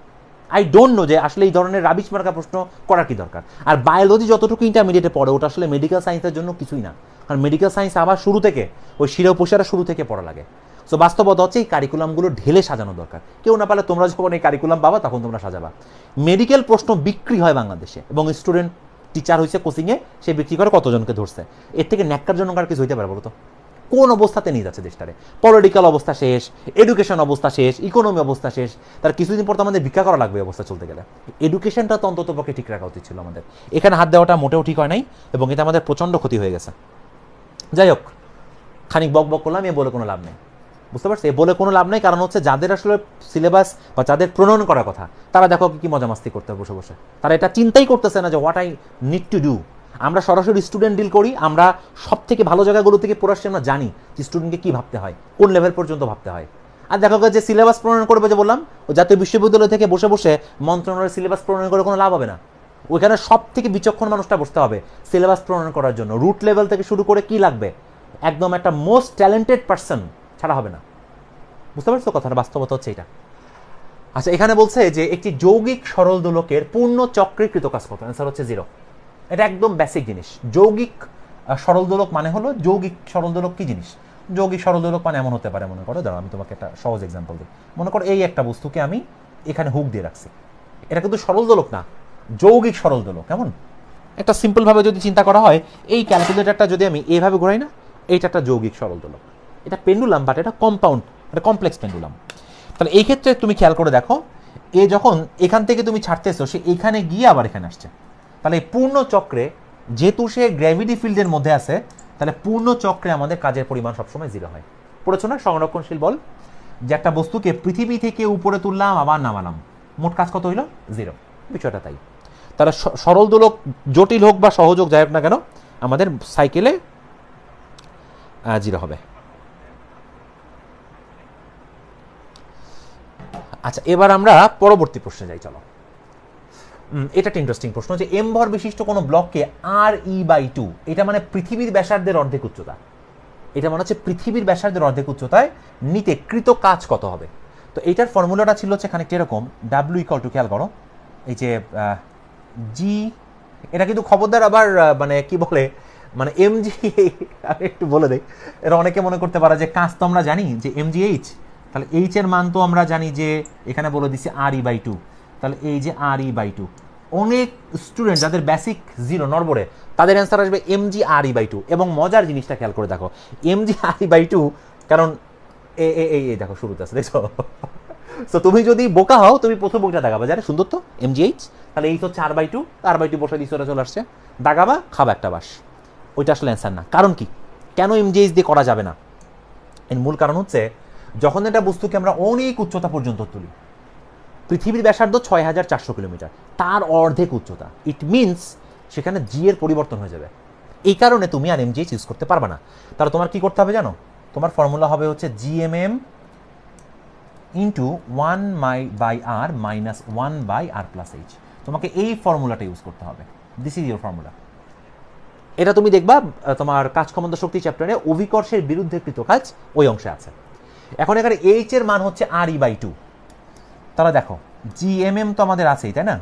আই ডোন্ট নো যে আসলে এই ধরনের রাবিশ মার্কা প্রশ্ন করার কি দরকার। আর বায়োলজি যতটুকু ইন্টারমিডিয়েটে পড়ে, ওটা আসলে মেডিকেল সায়েন্সের জন্য কিছুই না। কারণ মেডিকেল সায়েন্স আবার শুরু থেকে ওই শিরা উপশিরা শুরু থেকে পড়া লাগে। সো বাস্তবতা হচ্ছে এই কারিকুলামগুলো ঢেলে সাজানো দরকার। কেউ না পারলে তোমরা যখন এই কারিকুলাম পাবা তখন তোমরা সাজাবা। মেডিকেল প্রশ্ন বিক্রি হয় বাংলাদেশে, এবং স্টুডেন্ট টিচার হয়েছে কোচিংয়ে, সে বিক্রি করে কতজনকে ধরছে। এর থেকে ন্যাক্কারজনক আর কিছু হইতে পারে বলো তো? কোন অবস্থাতে নিয়ে যাচ্ছে দেশটারে? পলিটিক্যাল অবস্থা শেষ, এডুকেশন অবস্থা শেষ, ইকোনমি অবস্থা শেষ, তার কিছুদিন পর তো আমাদের ভিক্ষা করা লাগবে অবস্থা চলতে গেলে। এডুকেশনটা তো অন্তত পক্ষে ঠিক রাখা উচিত ছিল আমাদের। এখানে হাত দেওয়াটা মোটেও ঠিক হয় নাই, এবং এটা আমাদের প্রচণ্ড ক্ষতি হয়ে গেছে। যাই হোক, খানিক বক বক করলাম, এ বলে কোনো লাভ নেই, বুঝতে পারছি? এ বলে কোনো লাভ নেই, কারণ হচ্ছে যাদের আসলে সিলেবাস বা যাদের প্রণয়ন করার কথা, তারা দেখো কি মজা মাস্তি করতে বসে বসে, তারা এটা চিন্তাই করতেছে না যে what I need to do. আমরা সরাসরি স্টুডেন্ট ডিল করি, আমরা সব থেকে ভালো জায়গাগুলো থেকে পড়ে আসছি, আমরা জানি যে স্টুডেন্টকে কী ভাবতে হয়, কোন লেভেল পর্যন্ত ভাবতে হয়। আর দেখো যে সিলেবাস প্রণয়ন করবে, যে বললাম, ও জাতীয় বিশ্ববিদ্যালয় থেকে বসে বসে মন্ত্রণালয়ের সিলেবাস প্রণয়ন করে কোনো লাভ হবে না। ওইখানে সব থেকে বিচক্ষণ মানুষটা বসতে হবে সিলেবাস প্রণয়ন করার জন্য। রুট লেভেল থেকে শুরু করে কি লাগবে, একদম একটা মোস্ট ট্যালেন্টেড পার্সন ছাড়া হবে না, বুঝতে পারছো কথাটা? বাস্তবতা হচ্ছে এটা। আচ্ছা, এখানে বলছে যে একটি যৌগিক সরল দোলকের পূর্ণ চক্রীকৃত কাজ কত? অ্যান্সার হচ্ছে 0। এটা একদম বেসিক জিনিস। যৌগিক সরল দোলক মানে হলো, যৌগিক সরল দোলক কি জিনিস? যৌগিক সরল দোলক মানে এমন হতে পারে, মনে করো, দাঁড়াও আমি তোমাকে একটা সহজ এক্সাম্পল দিই। মনে করো এই একটা বস্তুকে আমি এখানে হুক দিয়ে রাখছি, এটা কিন্তু সরল দোলক না, যৌগিক সরল দোলক। কেমন একটা সিম্পলভাবে যদি চিন্তা করা হয়, এই ক্যালকুলেটরটা যদি আমি এইভাবে ঘোরাই না, এইটা একটা যৌগিক সরল দোলক। এটা পেন্ডুলাম, বাট এটা কম্পাউন্ড, এটা কমপ্লেক্স পেন্ডুলাম। তাহলে এই ক্ষেত্রে তুমি খেয়াল করে দেখো, এ যখন এখান থেকে তুমি ছাড়তেছো, সে এখানে গিয়ে আবার এখানে আসছে। তাহলে এই পূর্ণ চক্রে, যেহেতু সে গ্র্যাভিটি ফিল্ডের মধ্যে আছে, তাহলে পূর্ণ চক্রে আমাদের কাজের পরিমাণ সবসময় 0 হয়। পড়েছো না সংরক্ষণশীল বল? যে একটা বস্তুকে পৃথিবী থেকে উপরে তুললাম, আবার নামালাম, মোট কাজ কত হইল? 0। বিষয়টা তাই। তাহলে সরল দোলক জটিল হোক বা সহজ হোক, যাই হোক না কেন, আমাদের সাইকেলে 0 হবে। আচ্ছা, এবার আমরা পরবর্তী প্রশ্নে যাই, চলো। এটা একটা ইন্টারেস্টিং প্রশ্ন, যে এম ভর বিশিষ্ট কোনো ব্লককে RE/2, এটা মানে পৃথিবীর ব্যাসার্ধের অর্ধেক উচ্চতা, এটা মনে হচ্ছে পৃথিবীর ব্যাসার্ধের অর্ধেক উচ্চতায় নিতে কৃত কাজ কত হবে? তো এইটার ফর্মুলাটা ছিল হচ্ছে খানিকটা এরকম, W = খেয়াল করো, এই যে জি, এটা কিন্তু খবরদার আবার মানে কি বলে, মানে mg, আমি একটু বলে দেই, এটা অনেকে মনে করতে পারে যে কাজ তো আমরা জানি যে mgh, তাহলে এইচ এর মান তো আমরা জানি যে এখানে বলে দিচ্ছি RE/2, তাহলে এই যে RE/2, অনেক স্টুডেন্ট যাদের বেসিক 0 নড়বড়ে, তাদের অ্যান্সার আসবে mg/RE/2। এবং মজার জিনিসটা খেয়াল করে দেখো, mg/RE/2, কারণ এই দেখো শুরুতে আছে, দেখছো? সো তুমি যদি বোকা হও, তুমি প্রথম বইটা দাগাবা, জানে সুন্দর তো mgh, তাহলে এই হচ্ছে R/2, R/2 বসে দিচ্ছে, ওরা চলে আসছে, দাগাবা, খাবা একটা বাস। ওইটা আসলে অ্যান্সার না। কারণ কি, কেন mgh দিয়ে করা যাবে না? এর মূল কারণ হচ্ছে, যখন একটা বস্তুকে আমরা অনেক উচ্চতা পর্যন্ত তুলি, পৃথিবীর ব্যাসার্ধ 6400 কিলোমিটার, তার অর্ধেক উচ্চতা, ইট মিনস সেখানে জি এর পরিবর্তন হয়ে যাবে। এই কারণে তুমি আর mgh ইউজ করতে পারবে না। তাহলে তোমার কি করতে হবে জানো? তোমার ফর্মুলা হবে হচ্ছে gmm into 1/r minus 1/r plus h। তোমাকে এই ফর্মুলাটা ইউজ করতে হবে, দিস ইজ ইউর ফর্মুলা। এটা তুমি দেখবা তোমার কাজ ক্ষমতা শক্তি চ্যাপ্টারে অভিকর্ষের বিরুদ্ধে কৃত কাজ ওই অংশে আছে। এখন এখানে এইচ এর মান হচ্ছে RE/2, তাহলে দেখো gmm তো আমাদের আছেই, তাই না?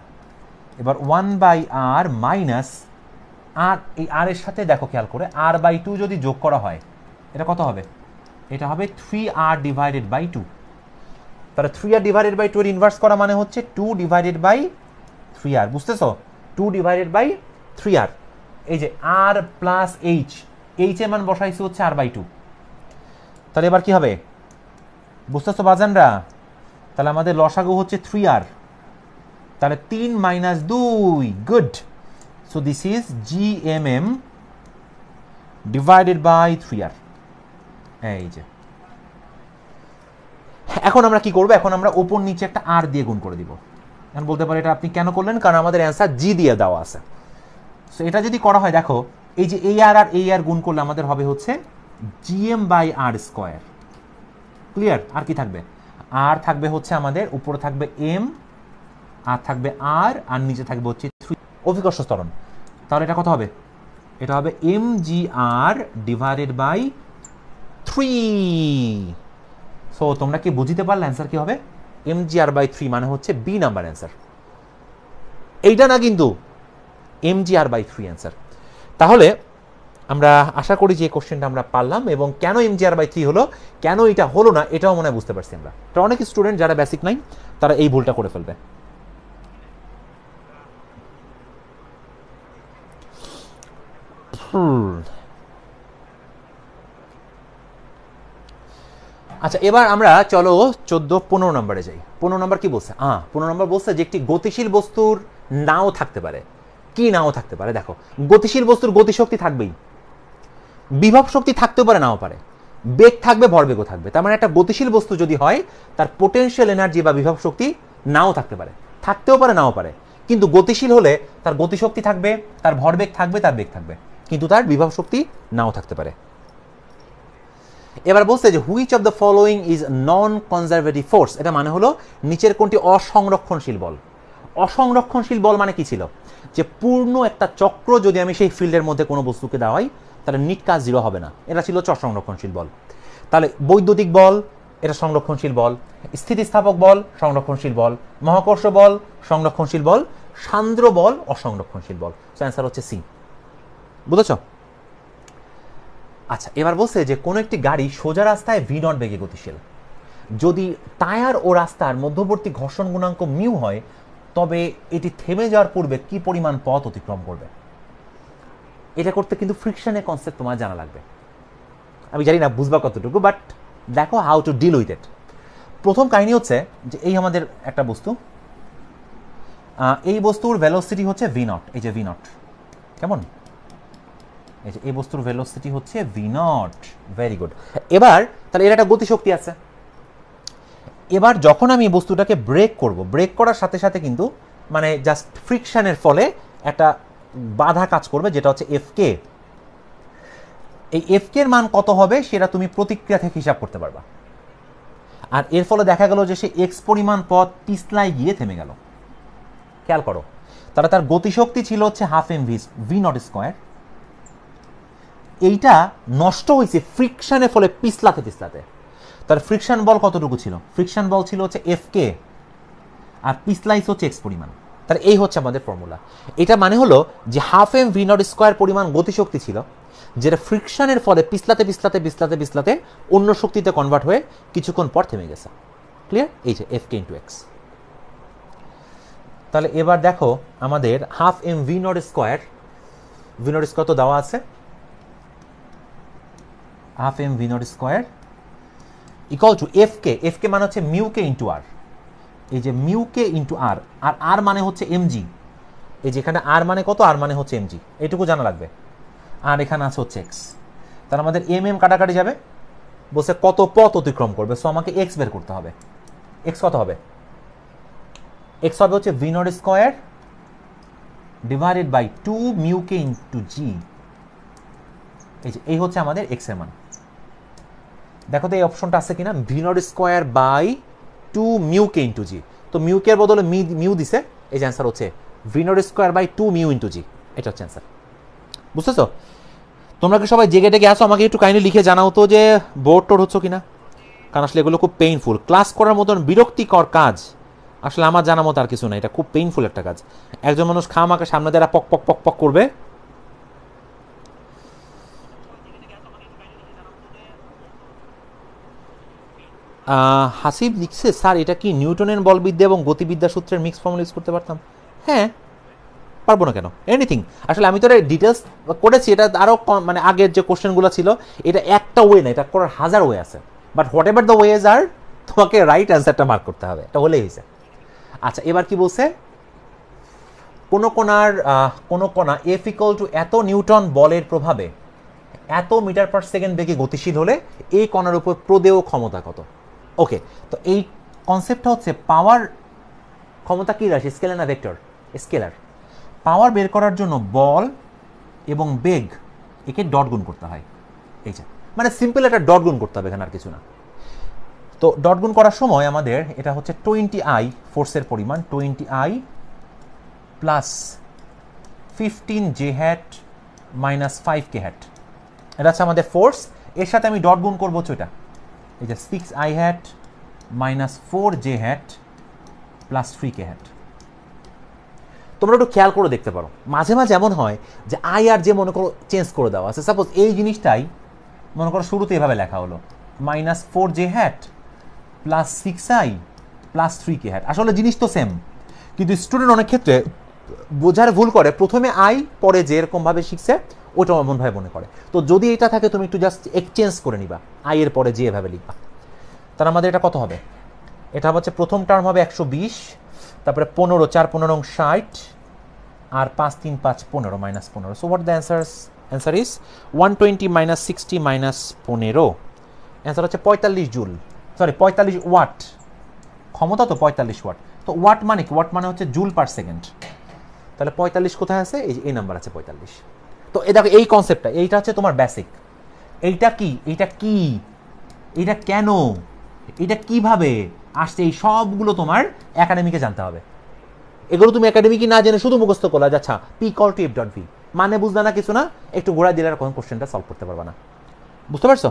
এবার 1/r মাইনাস আর, এই আর এর সাথে দেখো খেয়াল করে R/2 যদি যোগ করা হয়, এটা কত হবে? এটা হবে 3r/2। তাহলে 3r/2 এর ইনভার্স করা মানে হচ্ছে 2/3r, বুঝতেছো? 2/3r, এই যে r প্লাস h, এইচ এর মান বসাইছি হচ্ছে R/2। তাহলে এবার কি হবে বুঝতেছো বাজানরা? তাহলে আমাদের লসাগু হচ্ছে 3r, তাহলে 3 - 2, good. So this is gmm divided by 3r। এই যে এখন আমরা কি করব? এখন আমরা উপর নিচে একটা r দিয়ে গুণ করে দিব। এখন বলতে পারি এটা আপনি কেন করলেন? কারণ আমাদের অ্যান্সার জি দিয়ে দেওয়া আছে। সো এটা যদি করা হয়, দেখো এই যে এই আর এই আর গুণ করলে আমাদের হবে হচ্ছে gm/r²। ক্লিয়ার? আর কি থাকবে? আর থাকবে হচ্ছে আমাদের উপরে থাকবে m, আর থাকবে r, আর নিচে থাকবে হচ্ছে 3 অভিকর্ষ ত্বরণ। তাহলে এটা কত হবে? এটা হবে mgr/3। সো তোমরা কি বুঝতে পারলে অ্যান্সার কি হবে? mgr/3 মানে হচ্ছে বি নাম্বার অ্যান্সার, এইটা না কিন্তু mgr/3 অ্যান্সার। তাহলে আমরা আশা করি যে কোশ্চেনটা আমরা পারলাম, এবং কেন mgr/3 হলো, কেন এটা হলো না, এটাও মনে হয় বুঝতে পারছি আমরা। তো অনেক স্টুডেন্ট যারা বেসিক নাই তারা এই ভুলটা করে ফেলবে। আচ্ছা, এবার আমরা চলো 14-15 নম্বরে যাই। 15 নম্বর কি বলছে? 15 নম্বর বলছে যে একটি গতিশীল বস্তুর নাও থাকতে পারে। কি নাও থাকতে পারে? দেখো, গতিশীল বস্তুর গতিশক্তি থাকবেই, বিভব শক্তি থাকতেও পারে, নাও পারে, বেগ থাকবে, ভরবেগও থাকবে। তার মানে একটা গতিশীল বস্তু যদি হয় তার পোটেনশিয়াল এনার্জি বা বিভব শক্তি নাও থাকতে পারে, থাকতেও পারে, নাও পারে। কিন্তু গতিশীল হলে তার গতিশক্তি থাকবে, তার ভরবেগ থাকবে, তার বেগ থাকবে, কিন্তু তার বিভব শক্তি নাও থাকতে পারে। এবার বলছে যে which of the following is non conservative force. এটা মানে হলো নিচের কোনটি অসংরক্ষণশীল বল। অসংরক্ষণশীল বল মানে কি ছিল? যে পূর্ণ একটা চক্র যদি আমি সেই ফিল্ডের মধ্যে কোনো বস্তুকে দেওয়া হয় তাহলে নিট কাজ 0 হবে না, এটা ছিল অসংরক্ষণশীল বল। তাহলে বৈদ্যুতিক বল এটা সংরক্ষণশীল বল, স্থিতিস্থাপক বল সংরক্ষণশীল বল, মহাকর্ষ বল সংরক্ষণশীল বল, সান্দ্র বল অসংরক্ষণশীল বল। অ্যান্সার হচ্ছে সি। বুঝেছ? আচ্ছা, এবার বলছে যে কোনো একটি গাড়ি সোজা রাস্তায় v0 বেগে গতিশীল। যদি টায়ার ও রাস্তার মধ্যবর্তী ঘর্ষণ গুণাঙ্ক মিউ হয় তবে এটি থেমে যাওয়ার পূর্বে কি পরিমাণ পথ অতিক্রম করবে? এটা করতে কিন্তু ফ্রিকশনের কনসেপ্ট তোমার জানা লাগবে। আমি জানি না বুঝবা কতটুকু, বাট দেখো how to deal with it. প্রথম কাহিনী হচ্ছে যে এই আমাদের একটা বস্তু, এই বস্তুর ভেলোসিটি হচ্ছে v0। এই যে v0, কেমন? এই যে এই বস্তুর ভেলোসিটি হচ্ছে v0। Very good. এবার তাহলে এর একটা গতিশক্তি আছে। এবার যখন আমি এই বস্তুটাকে ব্রেক করব, ব্রেক করার সাথে সাথে কিন্তু মানে জাস্ট ফ্রিকশনের ফলে একটা বাধা কাজ করবে, যেটা হচ্ছে এফ কে। এই এফ কে এর মান কত হবে সেটা তুমি প্রতিক্রিয়া থেকে হিসাব করতে পারবা। আর এর ফলে দেখা গেল যে সে এক্স পরিমাণ পথ পিছলায় গিয়ে থেমে গেল। খেয়াল করো, তাহলে তার গতিশক্তি ছিল হচ্ছে ½ v0²। এইটা নষ্ট হয়েছে ফ্রিকশনের ফলে পিছলাতে পিছলাতে। তার ফ্রিকশন বল কতটুকু ছিল? ফ্রিকশন বল ছিল হচ্ছে এফ কে, আর পিছলাইস হচ্ছে এক্স পরিমাণ। তাহলে এই হচ্ছে আমাদের ফর্মুলা। এটা মানে হলো যে ½ v0² পরিমাণ গতিশক্তি ছিল, যেটা ফ্রিকশনের ফলে পিছলাতে পিছলাতে পিছলাতে পিছলাতে অন্য শক্তিতে কনভার্ট হয়ে কিছুক্ষণ পর থেমে গেছে। ক্লিয়ার? এই যে এফ কে ইন্টু এক্স। তাহলে এবার দেখো আমাদের ½ v0² তো দেওয়া আছে, ½ v0² equal to F K. F K মানে হচ্ছে মিউ কে ইন্টু আর। এই যে মিউ কে ইন্টু আর, আর আর মানে হচ্ছে এমজি। এই যে এখানে আর মানে কত? আর মানে হচ্ছে এমজি, এইটুকু জানা লাগবে। আর এখানে আছে হচ্ছে এক্স। তাহলে আমাদের এম এম কাটাকাটি যাবে, বলছে কত পথ অতিক্রম করবে, সো আমাকে এক্স বের করতে হবে। এক্স কত হবে? এক্স হবে হচ্ছে v0² divided by 2 mu K into G. এই যে এই হচ্ছে আমাদের এক্স এর মান। দেখো তো এই অপশনটা আছে কিনা, v0² by 2 mu K into G. তো মিউ কে এর বদলে মিউ দিছে, এই যে অ্যান্সার হচ্ছে v0² বাই 2 মিউ ইন্টু জি। এটা হচ্ছে অ্যান্সার। বুঝতেছো? তোমরা কি সবাই জেগে টেগে আসো? আমাকে একটু কাইন্ডলি লিখে জানাও তো যে বোর্ড টোর হচ্ছে কিনা, কারণ আসলে এগুলো খুব পেইনফুল। ক্লাস করার মতন বিরক্তিকর কাজ আসলে আমার জানা মতো আর কিছু না। এটা খুব পেইনফুল একটা কাজ। একজন মানুষ খামাকে সামনে দিয়ে পক পক পক পক করবে। হাসিব লিখছে, স্যার এটা কি নিউটনের বলবিদ্যা এবং গতিবিদ্যা সূত্রের মিক্স ফর্মুলা ইউজ করতে পারতাম? হ্যাঁ, পারবো না কেন? এনিথিং। আসলে আমি তো এটা ডিটেলস করেছি, এটা আরও মানে আগের যে কোশ্চেনগুলো ছিল, এটা একটা ওয়ে না, এটা করার হাজার ওয়ে আছে। But whatever the ways are, তোমাকে রাইট অ্যান্সারটা মার্ক করতে হবে, এটা হলেই হয়েছে। আচ্ছা, এবার কি বলছে? কোনো কণা এফ ইকুয়াল টু এত নিউটন বলের প্রভাবে এত মিটার পার সেকেন্ড বেগে গতিশীল হলে এই কণার উপর প্রদেয় ক্ষমতা কত? ওকে, তো এই কনসেপ্টটা হচ্ছে পাওয়ার ক্ষমতা কি রাশি, স্কেলার না ভেক্টর? স্কেলার। পাওয়ার বের করার জন্য বল এবং বেগ একে ডট গুণ করতে হয়। এই যে মানে সিম্পল একটা ডট গুণ করতে হবে, এখানে আর কিছু না। তো ডট গুণ করার সময় আমাদের এটা হচ্ছে 20i ফোর্সের পরিমাণ, 20i plus 15j hat minus 5k hat. এটা হচ্ছে আমাদের ফোর্স। এর সাথে আমি ডট গুণ করবো হচ্ছে এটা, এই যে 6i hat minus 4j hat plus 3k hat. তোমরা একটু খেয়াল করে দেখতে পারো, মাঝে মাঝে এমন হয় যে আই আর যে মনে করো চেঞ্জ করে দেওয়া আছে। সাপোজ এই জিনিসটাই মনে করো শুরুতে এভাবে লেখা হলো -4j hat plus 6i plus 3k hat. আসলে জিনিস তো সেম, কিন্তু স্টুডেন্ট অনেক ক্ষেত্রে বোঝার ভুল করে, প্রথমে আই পরে যে এরকমভাবে শিখছে ওটা এমনভাবে মনে করে। তো যদি এটা থাকে তুমি একটু জাস্ট এক্সচেঞ্জ করে নিবা, আই এর পরে যে এভাবে লিখবা। তাহলে আমাদের এটা কত হবে? এটা হচ্ছে প্রথম টার্ম হবে 120, তারপরে 15, 4 15 60, আর 5 3 5 15 -15। So what the answer is 120 - 60 - 15। Answer হচ্ছে 45 জুল, সরি 45 ওয়াট। ক্ষমতা তো 45 ওয়াট। তো ওয়াট মানে কি? ওয়াট মানে হচ্ছে জুল পার সেকেন্ড। তাহলে 45 কোথায় আছে? এই নাম্বার আছে 45। তো এই দেখো এই কনসেপ্টটা, এইটা হচ্ছে তোমার বেসিক। এইটা কি, এইটা কি, এইটা কেন, এটা কিভাবে আসছে, এই সবগুলো তোমার একাডেমিকে জানতে হবে। এগুলো তুমি একাডেমিকে না জেনে শুধু মুখস্থ করলা, আচ্ছা P equal to F dot V, মানে বুঝলা না কিছু না, একটু ঘোরা দিলে আর কোন কোশ্চেনটা সলভ করতে পারবা না। বুঝতে পারছো?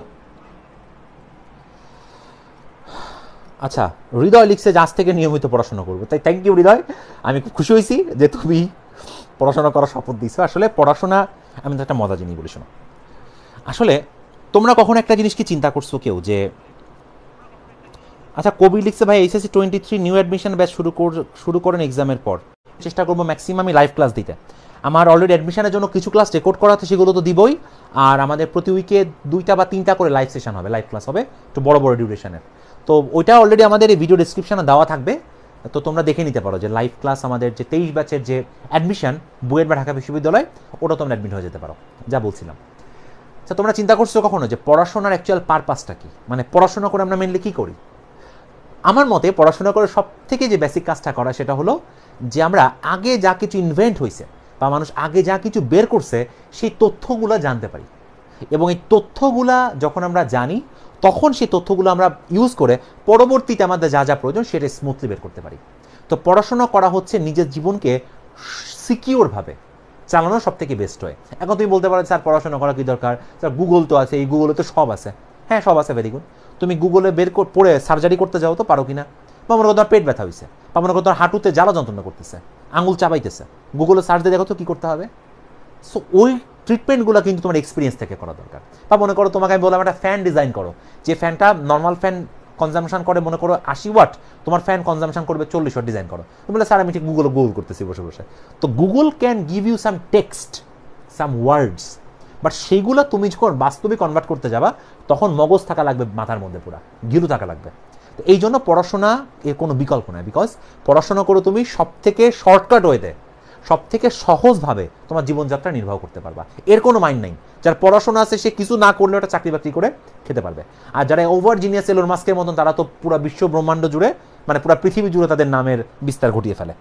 আচ্ছা, হৃদয় লিখছে যে আজ থেকে নিয়মিত পড়াশোনা করবো। তাই থ্যাংক ইউ হৃদয়, আমি খুব খুশি হয়েছি যে তুমি পড়াশোনা করার শপথ দিচ্ছ। আসলে পড়াশোনা, আমি তো একটা মজা জিনিস বলি, শোনো, আসলে তোমরা কখনো একটা জিনিস কি চিন্তা করছো কেউ যে, আচ্ছা কবি লিখছে ভাই এইচএসসি 23 নিউ অ্যাডমিশন ব্যাচ শুরু করেন এক্সামের পর, চেষ্টা করবো ম্যাক্সিমামই লাইভ ক্লাস দিতে। আমার অলরেডি অ্যাডমিশনের জন্য কিছু ক্লাস রেকর্ড করা আছে, সেগুলো তো দিবই। আর আমাদের প্রতি উইকে 2টা বা 3টা করে লাইভ সেশন হবে, লাইভ ক্লাস হবে একটু বড় বড় ডিউরেশনের। তো ওইটা অলরেডি আমাদের এই ভিডিও ডিসক্রিপশনে দেওয়া থাকবে, তো তোমরা দেখে নিতে পারো যে লাইভ ক্লাস আমাদের যে 23 ব্যাচের যে অ্যাডমিশন বুয়েট বা ঢাকা বিশ্ববিদ্যালয়, ওটা তোমরা অ্যাডমিট হয়ে যেতে পারো, যা বলছিলাম। আচ্ছা তোমরা চিন্তা করছো কখনো যে পড়াশোনার অ্যাকচুয়াল পারপাসটা কি? মানে পড়াশোনা করে আমরা মেনলি কী করি? আমার মতে পড়াশোনা করে সব থেকে যে বেসিক কাজটা করা সেটা হলো যে আমরা আগে যা কিছু ইনভেন্ট হয়েছে বা মানুষ আগে যা কিছু বের করছে সেই তথ্যগুলো জানতে পারি, এবং এই তথ্যগুলা যখন আমরা জানি তখন সেই তথ্যগুলো আমরা ইউজ করে পরবর্তীতে আমাদের যা যা প্রয়োজন সেটা স্মুথলি বের করতে পারি। তো পড়াশোনা করা হচ্ছে নিজের জীবনকে সিকিউরভাবে চালানো সব থেকে বেস্ট হয়। এখন তুমি বলতে পারো স্যার পড়াশোনা করা কি দরকার, স্যার গুগল তো আছে, এই গুগলে তো সব আছে। হ্যাঁ সব আছে, ভেরি গুড। তুমি গুগলে পড়ে সার্জারি করতে যাও তো পারো কিনা? বা মনে করো তোমার পেট ব্যথা হয়েছে, বা মনে করো তোমার হাঁটুতে জ্বালা যন্ত্রণা করতেছে, আঙুল চাবাইতেছে, গুগলে সার্চ দিয়ে দেখো তো কী করতে হবে। সো ওই ট্রিটমেন্টগুলো কিন্তু তোমার এক্সপিরিয়েন্স থেকে করা দরকার। বা মনে করো তোমাকে আমি বললাম একটা ফ্যান ডিজাইন করো, যে ফ্যানটা নর্মাল ফ্যান কনজামশন করে মনে করো 80 ওয়াট, তোমার ফ্যান কনজামশন করবে 40 ওয়াট, ডিজাইন করো। তুমি বলে স্যার আমি ঠিক গুগল করতেছি বসে বসে। তো Google can give you some text, some words, but সেইগুলো তুমি যখন বাস্তবে কনভার্ট করতে যাবা তখন মগজ থাকা লাগবে মাথার মধ্যে, পুরা গিলু থাকা লাগবে। তো এই জন্য পড়াশোনা এর কোনো বিকল্প নয়, বিকজ পড়াশোনা করে তুমি সব থেকে শর্টকাট ওয়েতে, সব থেকে সহজভাবে তোমার জীবনযাত্রা নির্বাহ করতে পারবা। এর কোনো মাইন্ড নাই। যার পড়াশোনা আছে সে কিছু না করলে ওটা চাকরি বাকরি করে খেতে পারবে, আর যারা ওভার জিনিয়াস এলোন মাস্কের মতন তারা তো পুরো বিশ্ব ব্রহ্মাণ্ড জুড়ে, মানে পুরো পৃথিবী জুড়ে তাদের নামের বিস্তার ঘটিয়ে ফেলে।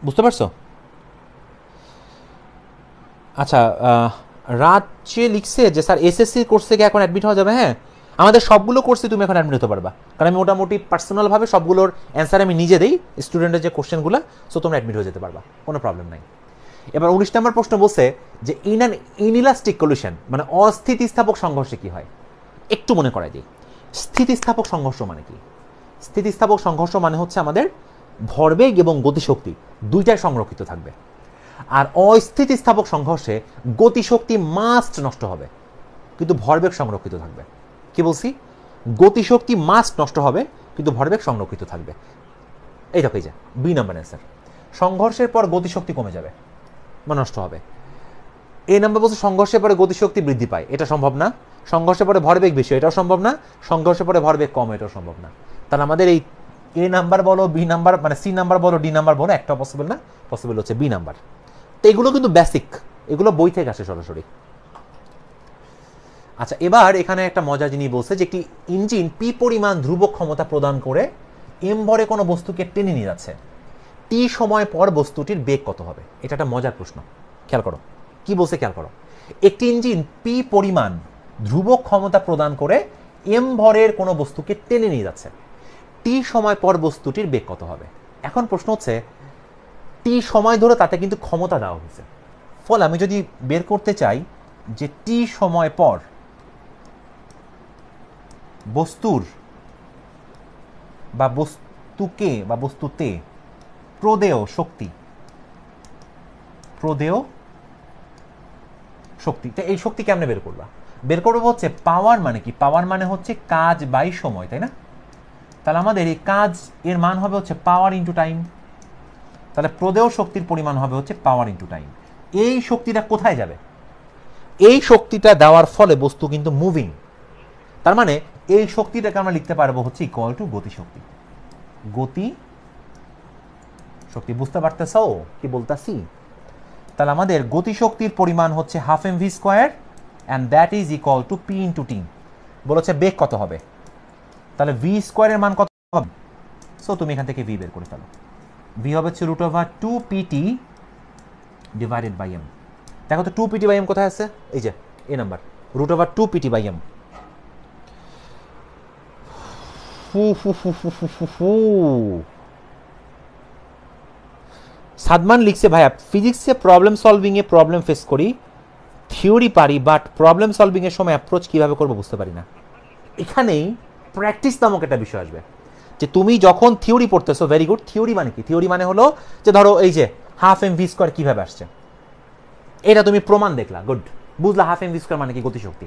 বুঝতে পারছো? আচ্ছা রাত যে লিখছে যে স্যার এসএসসি কোর্স থেকে এখন অ্যাডমিট হওয়া যাবে। হ্যাঁ আমাদের সবগুলো কোর্সে তুমি এখন অ্যাডমিট হতে পারবা, কারণ আমি মোটামুটি পার্সোনালভাবে সবগুলোর অ্যান্সার আমি নিজে দিই স্টুডেন্টের যে কোশ্চেনগুলো, সো তোমরা অ্যাডমিট হয়ে যেতে পারবা, কোনো প্রবলেম নাই। এবার 19 নম্বর প্রশ্ন বলছে যে ইন অ্যান ইনইলাস্টিক কলিশন, মানে অস্থিতিস্থাপক সংঘর্ষে কি হয়। একটু মনে করাই দিই, স্থিতিস্থাপক সংঘর্ষ মানে কি? স্থিতিস্থাপক সংঘর্ষ মানে হচ্ছে আমাদের ভরবেগ এবং গতিশক্তি দুইটাই সংরক্ষিত থাকবে, আর অস্থিতিস্থাপক সংঘর্ষে গতিশক্তি মাস্ট নষ্ট হবে কিন্তু ভরবেগ সংরক্ষিত থাকবে। কি বলছি? গতিশক্তি মাস্ট নষ্ট হবে কিন্তু ভরবেগ সংরক্ষিত থাকবে। এই দেখো, এই যে বি নাম্বার অ্যান্সার। সংঘর্ষের পর গতিশক্তি কমে যাবে বা নষ্ট হবে। এ নাম্বার বলছে সংঘর্ষের পরে গতিশক্তি বৃদ্ধি পায়, এটা সম্ভব না। সংঘর্ষের পরে ভরবেগ বেশি, এটাও সম্ভব না। সংঘর্ষের পরে ভরবেগ কম, এটাও সম্ভব না। তাহলে আমাদের এই এ নাম্বার বলো, বি নাম্বার মানে সি নাম্বার বলো, ডি নাম্বার বলো, একটা পসিবল না, পসিবল হচ্ছে বি নাম্বার। তো এগুলো কিন্তু বেসিক, এগুলো বই থেকে আসে সরাসরি। আচ্ছা এবার এখানে একটা মজার জিনিস বলছে যে একটি ইঞ্জিন পি পরিমাণ ধ্রুবক ক্ষমতা প্রদান করে এম ভরে কোনো বস্তুকে টেনে নিয়ে যাচ্ছে, টি সময় পর বস্তুটির বেগ কত হবে? এটা একটা মজার প্রশ্ন, খেয়াল করো কি বলছে, খেয়াল করো। একটি ইঞ্জিন পি পরিমাণ ধ্রুবক ক্ষমতা প্রদান করে এম ভরের কোনো বস্তুকে টেনে নিয়ে যাচ্ছে, টি সময় পর বস্তুটির বেগ কত হবে? এখন প্রশ্ন হচ্ছে টি সময় ধরে তাতে কিন্তু ক্ষমতা দেওয়া হয়েছে, ফলে আমি যদি বের করতে চাই যে টি সময় পর বস্তুর বা বস্তুকে বা বস্তুতে প্রদেয় শক্তি, প্রদেয় শক্তি। এই শক্তি কেমনে বের করবা? বের করবো হচ্ছে পাওয়ার মানে কি? পাওয়ার মানে হচ্ছে কাজ বাই সময়, তাই না? তাহলে আমাদের এই কাজ এর মান হবে হচ্ছে পাওয়ার ইন্টু টাইম। তাহলে প্রদেয় শক্তির পরিমাণ হবে হচ্ছে পাওয়ার ইন্টু টাইম। এই শক্তিটা কোথায় যাবে? এই শক্তিটা দেওয়ার ফলে বস্তু কিন্তু মুভিং, তার মানে এই শক্তিটাকে আমরা লিখতে পারবো হচ্ছে ইকুয়াল টু গতিশক্তি। গতি শক্তি, বুঝতে পারতেছ কি বলতাছি? তাহলে আমাদের গতিশক্তির পরিমাণ হচ্ছে half M V square and that is equal to P into T. বলেছে বেগ কত হবে, তাহলে ভি স্কোয়ারের মান কত হবে? সো তুমি এখান থেকে ভি বের করে ফেলো। ভি হবে হচ্ছে root over 2 PT divided by M. দেখো তো 2 পিটি বাই এম কোথায় আছে? এই যে এই number, root over 2 PT by M. Sadman লিখছে ভাইয়া ফিজিক্সে প্রবলেম সলভিং এ প্রবলেম ফেস করি, থিওরি পারি, বাট প্রবলেম সলভিং এর সময় অ্যাপ্রোচ কিভাবে করবো বুঝতে পারি না। এখানেই প্র্যাকটিস নামক একটা বিষয় আসবে, যে তুমি যখন থিওরি পড়তেছো, ভেরি গুড। থিওরি মানে কি? থিওরি মানে হলো যে ধরো এই যে হাফ এম ভি স্কোয়ার কিভাবে আসছে, এটা তুমি প্রমাণ দেখলা, গুড, বুঝলা হাফ এম ভি স্কোয়ার মানে কি গতিশক্তি।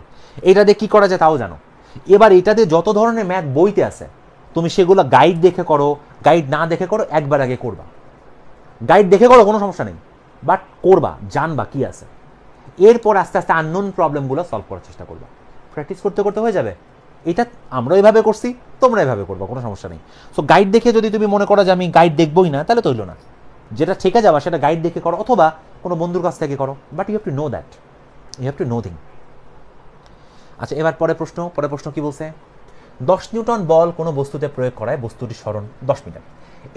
এটা দিয়ে কি করা যায় তাও জানো। এবার এটাতে যত ধরনের ম্যাথ বইতে আছে তুমি সেগুলো গাইড দেখে করো, গাইড না দেখে করো, একবার আগে করবা। গাইড দেখে করো কোনো সমস্যা নেই, বাট করবা, জানবা কি আছে, এরপর আস্তে আস্তে আননোন প্রবলেমগুলো সলভ করার চেষ্টা করবা। প্র্যাকটিস করতে করতে হয়ে যাবে। এটা আমরা এভাবে করছি, তোমরা এভাবে করবা, কোনো সমস্যা নেই। সো গাইড দেখে যদি তুমি মনে করো যে আমি গাইড দেখবই না, তাহলে তো হইলো না। যেটা ঠেকে যাওয়া সেটা গাইড দেখে করো, অথবা কোনো বন্ধুর কাছ থেকে করো, but you have to know that, you have to know thing. আচ্ছা, এবার পরের প্রশ্ন কি বলছে? 10 নিউটন বল কোনো বস্তুতে প্রয়োগ করায় বস্তুটির সরণ 10 মিটার,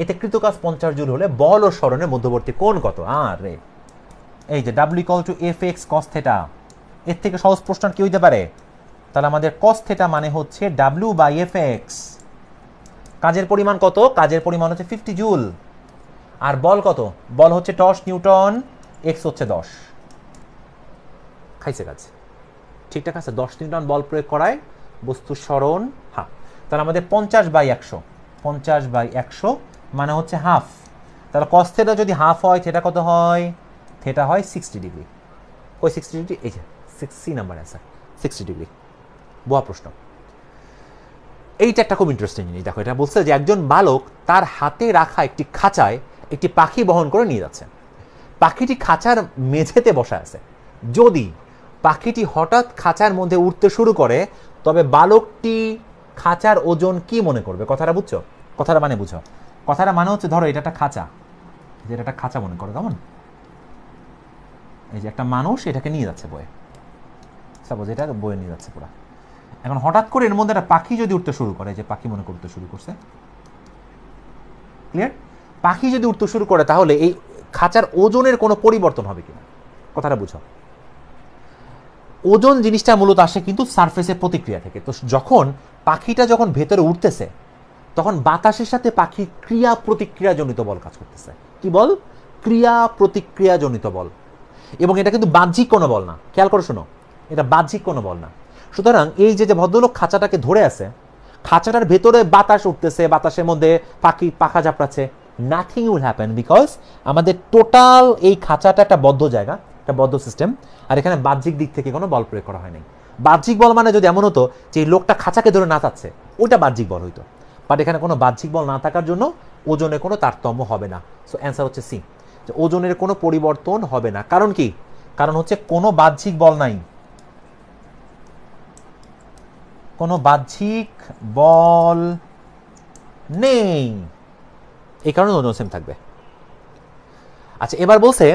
এতে কৃতকাজ 50 জুল হলে বল ও সরণের মধ্যবর্তী কোণ কত? আরে এই যে W equal to F x cos theta, এর থেকে সহজ প্রশ্ন কি হইতে পারে? তাহলে আমাদের কস থেটা মানে হচ্ছে ডাব্লিউ বাই এফ এক্স। কাজের পরিমাণ কত? কাজের পরিমাণ হচ্ছে 50 জুল। আর বল কত? বল হচ্ছে 10 নিউটন, এক্স হচ্ছে 10। খাইছে কাজ, ঠিকঠাক আছে। 10 নিউটন বল প্রয়োগ করায় বস্তুর সরণ হাফ। তাহলে আমাদের 50 বাই 100, 50 বাই 100 মানে হচ্ছে হাফ। তাহলে কস থেটা যদি হাফ হয়, থেটা কত হয়? থেটা হয় 60 ডিগ্রি। ওই 60 ডিগ্রি, এই যে 6 নাম্বার অ্যান্সার, 60 ডিগ্রি। বোয়া প্রশ্ন। এইটা একটা খুব ইন্টারেস্টিং জিনিস। দেখো, এটা বলছে যে একজন বালক তার হাতে রাখা একটি খাঁচায় একটি পাখি বহন করে নিয়ে যাচ্ছে। পাখিটি খাঁচার মেঝেতে বসা আছে। যদি পাখিটি হঠাৎ খাঁচার মধ্যে উঠতে শুরু করে, তবে বালকটি খাঁচার ওজন কি মনে করবে? কথাটা বুঝছো? কথাটা মানে বুঝো। কথাটা মানে হচ্ছে ধরো এটা একটা খাঁচা, যেটা একটা খাঁচা মনে করো, কেমন? এই যে একটা মানুষ এটাকে নিয়ে যাচ্ছে বয়ে, সাপোজ এটা বয়ে নিয়ে যাচ্ছে পুরা। এখন হঠাৎ করে এর মধ্যে একটা পাখি যদি উঠতে শুরু করে, যে পাখি মনে করতে শুরু করছে, ক্লিয়ার? পাখি যদি উঠতে শুরু করে, তাহলে এই খাঁচার ওজনের কোনো পরিবর্তন হবে কিনা? কথাটা বুঝো। ওজন জিনিসটা মূলত আসে কিন্তু সারফেসের প্রতিক্রিয়া থেকে। তো যখন পাখিটা যখন ভেতরে উঠতেছে, তখন বাতাসের সাথে পাখি ক্রিয়া প্রতিক্রিয়া জনিত বল কাজ করতেছে। কি বল? ক্রিয়া প্রতিক্রিয়া জনিত বল। এবং এটা কিন্তু বাহ্যিক কোনো বল না, খেয়াল করে শোনো, এটা বাহ্যিক কোনো বল না। সুতরাং এই যে ভদ্রলোক খাঁচাটাকে ধরে আছে, খাঁচাটার ভেতরে বাতাস উঠতেছে, বাতাসের মধ্যে পাখা ঝাপড়াচ্ছে, নাথিং উইল হ্যাপেন, বিকজ আমাদের টোটাল এই খাঁচাটা একটা বদ্ধ জায়গা, একটা বদ্ধ সিস্টেম, আর এখানে বাহ্যিক দিক থেকে কোনো বল প্রয়োগ করা হয় নাই। বাহ্যিক বল মানে যদি এমন হতো যে এই লোকটা খাঁচাকে ধরে নাচাচ্ছে, ওইটা বাহ্যিক বল হইতো, বাট এখানে কোনো বাহ্যিক বল না থাকার জন্য ওজনে কোনো তারতম্য হবে না। সো অ্যান্সার হচ্ছে সি, যে ওজনের কোনো পরিবর্তন হবে না। কারণ কি? কারণ হচ্ছে কোনো বাহ্যিক বল নাই, কোনো বাহ্যিক বল নেই, এই কারণে ওজন সেম থাকবে। আচ্ছা, এবার বলছে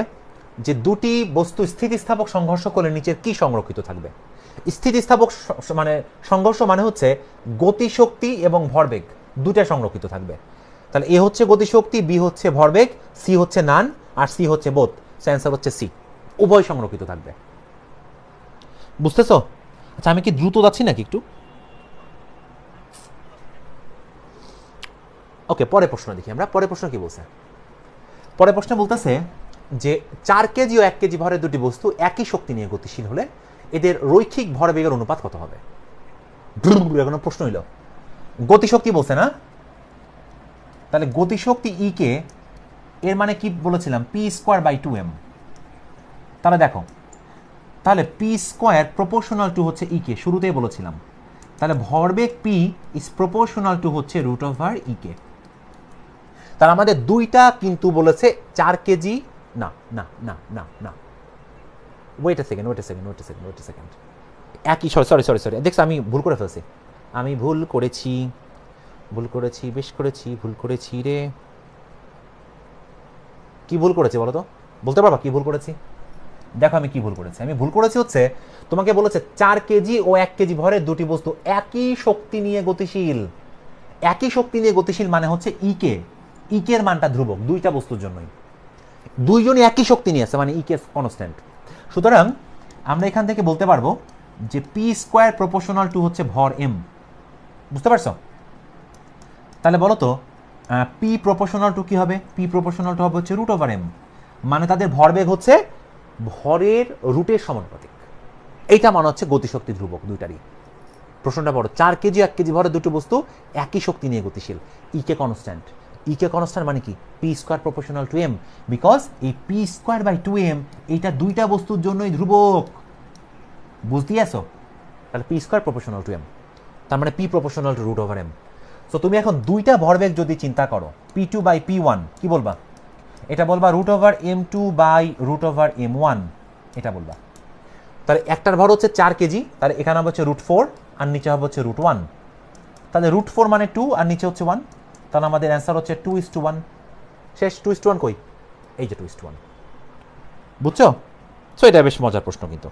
যে দুটি বস্তু স্থিতিস্থাপক সংঘর্ষ করলে নিচের কি সংরক্ষিত থাকবে? স্থিতিস্থাপক মানে সংঘর্ষ মানে হচ্ছে গতিশক্তি এবং ভরবেগ দুটা সংরক্ষিত থাকবে। তাহলে এ হচ্ছে গতিশক্তি, বি হচ্ছে ভরবেগ, সি হচ্ছে নান, আর সি হচ্ছে বোথ। অ্যান্সার হচ্ছে সি, উভয় সংরক্ষিত থাকবে। বুঝতেছো? আচ্ছা, আমি কি দ্রুত যাচ্ছি নাকি একটু? ওকে, পরের প্রশ্ন দেখি আমরা। পরের প্রশ্ন কি বলছে? পরের প্রশ্ন বলতেছে যে 4 কেজি ও 1 কেজি ভরের দুটি বস্তু একই শক্তি নিয়ে গতিশীল হলে এদের রৈখিক ভরবেগের অনুপাত কত হবে? এখন প্রশ্ন হইল গতিশক্তি বলছে না, তাহলে গতিশক্তি ই কে এর মানে কি বলেছিলাম, পি স্কোয়ার বাই 2m। তাহলে দেখো, তাহলে পি স্কোয়ার প্রপোর্শনাল টু হচ্ছে ইকে, শুরুতেই বলেছিলাম। তাহলে ভরবেগ পি ইজ প্রপোর্শনাল টু হচ্ছে রুট ওভার ইকে। তাহলে আমাদের দুইটা কিন্তু বলেছে 4 কেজি। না না না না না, ওয়েট এ সেকেন্ড, একই, সরি, দেখছো আমি ভুল করে ফেলছি, ভুল করেছি রে। কি ভুল করেছি বলো তো, বলতে পারবা কি ভুল করেছি? দেখো আমি কি ভুল করেছি, হচ্ছে তোমাকে বলেছে 4 কেজি ও 1 কেজি ভরের দুটি বস্তু একই শক্তি নিয়ে গতিশীল। মানে হচ্ছে ইকের মানটা ধ্রুবক দুইটা বস্তুর জন্যই, দুইজনই একই শক্তি নিয়ে আছে, মানে ইকে কনস্ট্যান্ট। সুতরাং আমরা এখান থেকে বলতে পারবো যে পি স্কোয়ার প্রপোর্শনাল টু হচ্ছে ভর এম। বুঝতে পারছো? তাহলে বলো তো পি প্রপোর্শনাল টু কি হবে? পি প্রপোর্শনাল টু হবে হচ্ছে রুট ওভার এম, মানে তাদের ভরবেগ হচ্ছে ভরের রুটের সমানুপাতিক। এইটা মানে হচ্ছে গতিশক্তি ধ্রুবক দুইটারই। প্রশ্নটা বড়, 4 কেজি 1 কেজি ভরের দুটো বস্তু একই শক্তি নিয়ে গতিশীল, ইকে কনস্ট্যান্ট। মানে কি? P square proportional to M, because এই পি স্কোয়ার বাই 2m এইটা দুইটা বস্তুর জন্যই ধ্রুবক। বুঝতে আসো? তাহলে P square proportional to M, তার মানে P proportional to root over M. So তুমি এখন দুইটা ভরবেগ যদি চিন্তা করো, P2 বাই P1, কি বলবা? এটা বলবা root over M2 by root over M1, এটা বলবা। তাহলে একটার ভর হচ্ছে 4 কেজি, তাহলে এখানে হবে হচ্ছে √4 আর নিচে হবে হচ্ছে √1। তাহলে √4 মানে 2 আর নিচে হচ্ছে 1, তাহলে আমাদের অ্যান্সার হচ্ছে 2:1। শেষ। 2:1 কই? এই যে 2:1। বুঝছো? সো এটা বেশ মজার প্রশ্ন কিন্তু।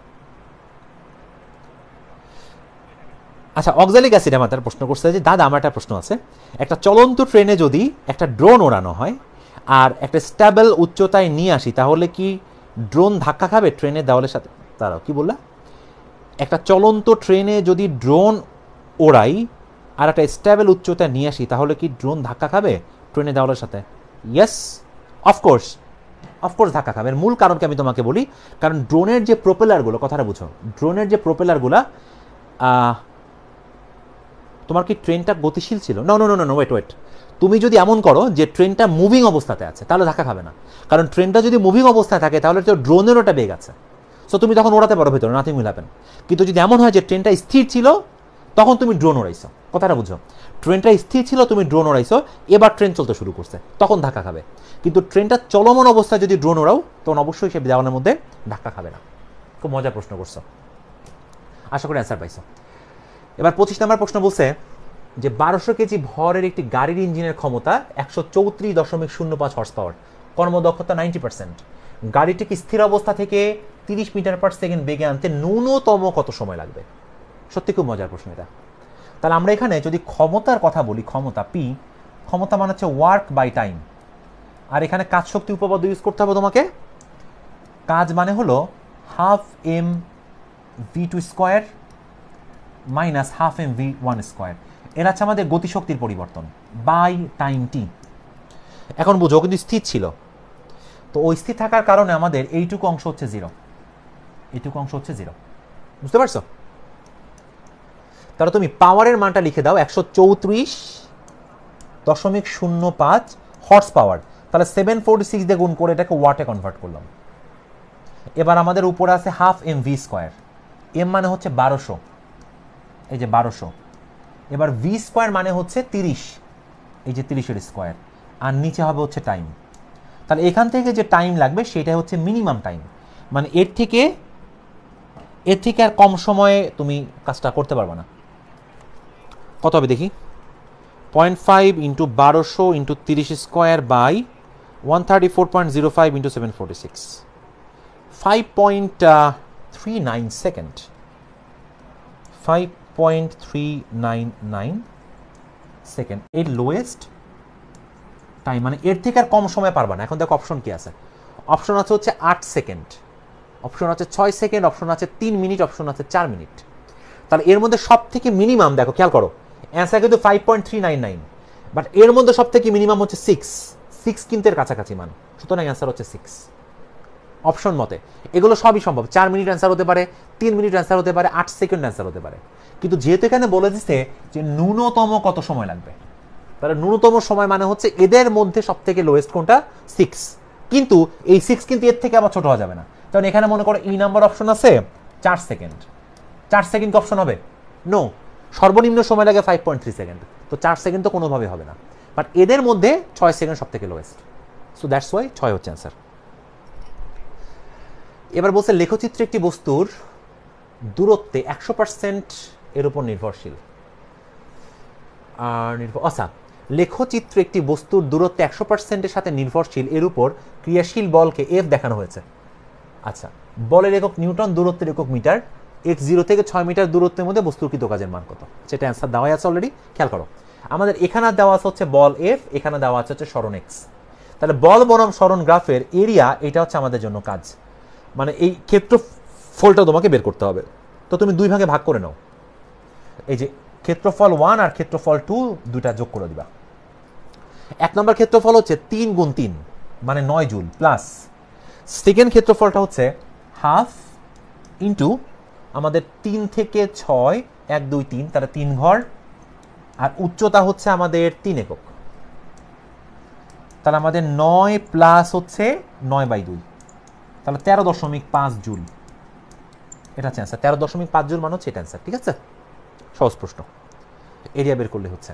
আচ্ছা, অক্সালিক অ্যাসিড আমাদের প্রশ্ন করছে যে দাদা আমার একটা প্রশ্ন আছে, একটা চলন্ত ট্রেনে যদি একটা ড্রোন ওড়ানো হয় আর একটা স্টেবল উচ্চতায় নিয়ে আসি, তাহলে কি ড্রোন ধাক্কা খাবে ট্রেনের দেওয়ালের সাথে? তারাও কি বললা? একটা চলন্ত ট্রেনে যদি ড্রোন ওড়াই আর একটা স্টেবল উচ্চতায় নিয়ে আসি, তাহলে কি ড্রোন ধাক্কা খাবে ট্রেনের দেওয়ালের সাথে? ইয়েস, অফকোর্স ধাক্কা খাবে। এর মূল কারণকে আমি তোমাকে বলি, কারণ ড্রোনের যে প্রোপেলারগুলো, কথাটা বুঝো, ড্রোনের যে প্রোপেলারগুলো, তোমার কি ট্রেনটা গতিশীল ছিল? নো, ওয়েট, তুমি যদি এমন করো যে ট্রেনটা মুভিং অবস্থাতে আছে, তাহলে ধাক্কা খাবে না, কারণ ট্রেনটা যদি মুভিং অবস্থায় থাকে তাহলে তো ড্রোনেরও একটা বেগ আছে, সো তুমি তখন ওড়াতে পারো ভেতরে, নাথিং উইল হ্যাপেন। কিন্তু যদি এমন হয় যে ট্রেনটা স্থির ছিল, তখন তুমি ড্রোন ওড়াইছো, কথাটা বুঝো, ট্রেনটা স্থির ছিল, তুমি ড্রোন ওড়াইছো, এবার ট্রেন চলতে শুরু করছে, তখন ধাক্কা খাবে। কিন্তু ট্রেনটা চলমান অবস্থায় যদি ড্রোন ওড়াও, তখন অবশ্যই সে দেওয়ালের মধ্যে ধাক্কা খাবে না। খুব মজার প্রশ্ন করছো, আশা করি অ্যান্সার পাইছো। এবার 25 নম্বর প্রশ্ন বলছে যে 1200 কেজি ভরের একটি গাড়ির ইঞ্জিনের ক্ষমতা 134.05 হর্স পাওয়ার, কর্মদক্ষতা 90%। গাড়িটিকে স্থির অবস্থা থেকে 30 মিটার পার সেকেন্ড বেগে আনতে ন্যূনতম কত সময় লাগবে? সত্যি খুব মজার প্রশ্ন এটা। তাহলে আমরা এখানে যদি ক্ষমতার কথা বলি, ক্ষমতা মানে হচ্ছে ওয়ার্ক বাই টাইম, আর এখানে কাজ শক্তি উপপাদ্য ইউজ করতে হবে তোমাকে। কাজ মানে হলো half M v2 square minus half M v1 square, এর আছে আমাদের গতিশক্তির পরিবর্তন বাই টাইম টি। এখন বুঝো, কিন্তু স্থির ছিল, তো ওই স্থির থাকার কারণে আমাদের এইটুকু অংশ হচ্ছে 0, বুঝতে পারছো? তাহলে তুমি পাওয়ারের মানটা লিখে দাও 134.05 হর্স পাওয়ার, তাহলে 746 দিয়ে গুণ করে এটাকে ওয়াটে কনভার্ট করলাম। এবার আমাদের উপরে আছে half M V square, M মানে হচ্ছে 1200, এই যে 1200, এবার ভি স্কোয়ার মানে হচ্ছে 30, এই যে 30-এর স্কোয়ার, আর নিচে হবে হচ্ছে টাইম। তাহলে এখান থেকে যে টাইম লাগবে সেটা হচ্ছে মিনিমাম টাইম, মানে এর থেকে আর কম সময়ে তুমি কাজটা করতে পারবে না। কত হবে দেখি? 0.5 into 1200 into 30 square by 134.05 into 746, 5.39 second, 5.399 second, এর লোয়েস্ট টাইম, মানে এর থেকে আর কম সময় পারবা না। এখন দেখো অপশন কি আছে, অপশন আছে হচ্ছে 8 সেকেন্ড, অপশন আছে 6 সেকেন্ড, অপশন আছে 3 মিনিট, অপশন আছে 4 মিনিট। তাহলে এর মধ্যে সব থেকে মিনিমাম, দেখো খেয়াল করো, অ্যান্সার কিন্তু 5.399, বাট এর মধ্যে সব থেকে মিনিমাম হচ্ছে 6 কিন্তু এর কাছাকাছি মান, সুতরাং অ্যান্সার হচ্ছে 6 অপশন মতে। এগুলো সবই সম্ভব, 4 মিনিট অ্যান্সার হতে পারে, 3 মিনিট অ্যান্সার হতে পারে, 8 সেকেন্ড অ্যান্সার হতে পারে, কিন্তু যেহেতু এখানে বলে দিচ্ছে যে ন্যূনতম কত সময় লাগবে, তাহলে ন্যূনতম সময় মানে হচ্ছে এদের মধ্যে সব থেকে লোয়েস্ট কোনটা 6, কিন্তু এই 6 কিন্তু এর থেকে আবার ছোট হওয়া যাবে না, কারণ এখানে মনে করো ই নাম্বার অপশন আছে 4 সেকেন্ড, 4 সেকেন্ড অপশন হবে নো, সর্বনিম্ন সময় লাগে 5.3 সেকেন্ড, তো 4 সেকেন্ড তো কোনোভাবে হবে না, বাট এদের মধ্যে 6 সেকেন্ড সব থেকে লোয়েস্ট, সো দ্যাটস ওয়াই 6 হচ্ছে অ্যান্সার। এবার বলছে লেখচিত্রে একটি বস্তুর দূরত্বে 100% এর উপর নির্ভরশীল। আচ্ছা, লেখচিত্রে একটি বস্তুর দূরত্বে 100%-এর সাথে নির্ভরশীল এর উপর ক্রিয়াশীল বলকে এফ দেখানো হয়েছে। আচ্ছা, বলের একক নিউটন, দূরত্বের একক মিটার, x0 থেকে 6 মিটার দূরত্বের মধ্যে বস্তুর কৃত কাজের মান কত, সেটা অ্যান্সার দেওয়া আছে অলরেডি। খেয়াল করো, আমাদের এখানে দেওয়া আছে হচ্ছে বল এফ, এখানে দেওয়া আছে হচ্ছে সরণ এক্স, তাহলে বল বনাম সরণ গ্রাফের এরিয়া এটা হচ্ছে আমাদের জন্য কাজ, মানে এই ক্ষেত্রফলটা তোমাকে বের করতে হবে। তো তুমি দুই ভাগে ভাগ করে নাও, এই যে ক্ষেত্রফল 1 আর ক্ষেত্রফল 2 দুইটা যোগ করে দিবা। এক নম্বর ক্ষেত্রফল হচ্ছে 3 গুণ 3 মানে 9 জুল, প্লাস সেকেন্ড ক্ষেত্রফলটা হচ্ছে হাফ ইন্টু আমাদের 3 থেকে 6 1 2 3, তাহলে 3 ঘর, আর উচ্চতা হচ্ছে আমাদের 3 একক, তাহলে আমাদের 9 প্লাস হচ্ছে 9/2, তাহলে 13.5 জুল, এটা হচ্ছে অ্যান্সার। 13.5 জুল মানে হচ্ছে এটা অ্যান্সার, ঠিক আছে? সহজ প্রশ্ন, এরিয়া বের করলে হচ্ছে।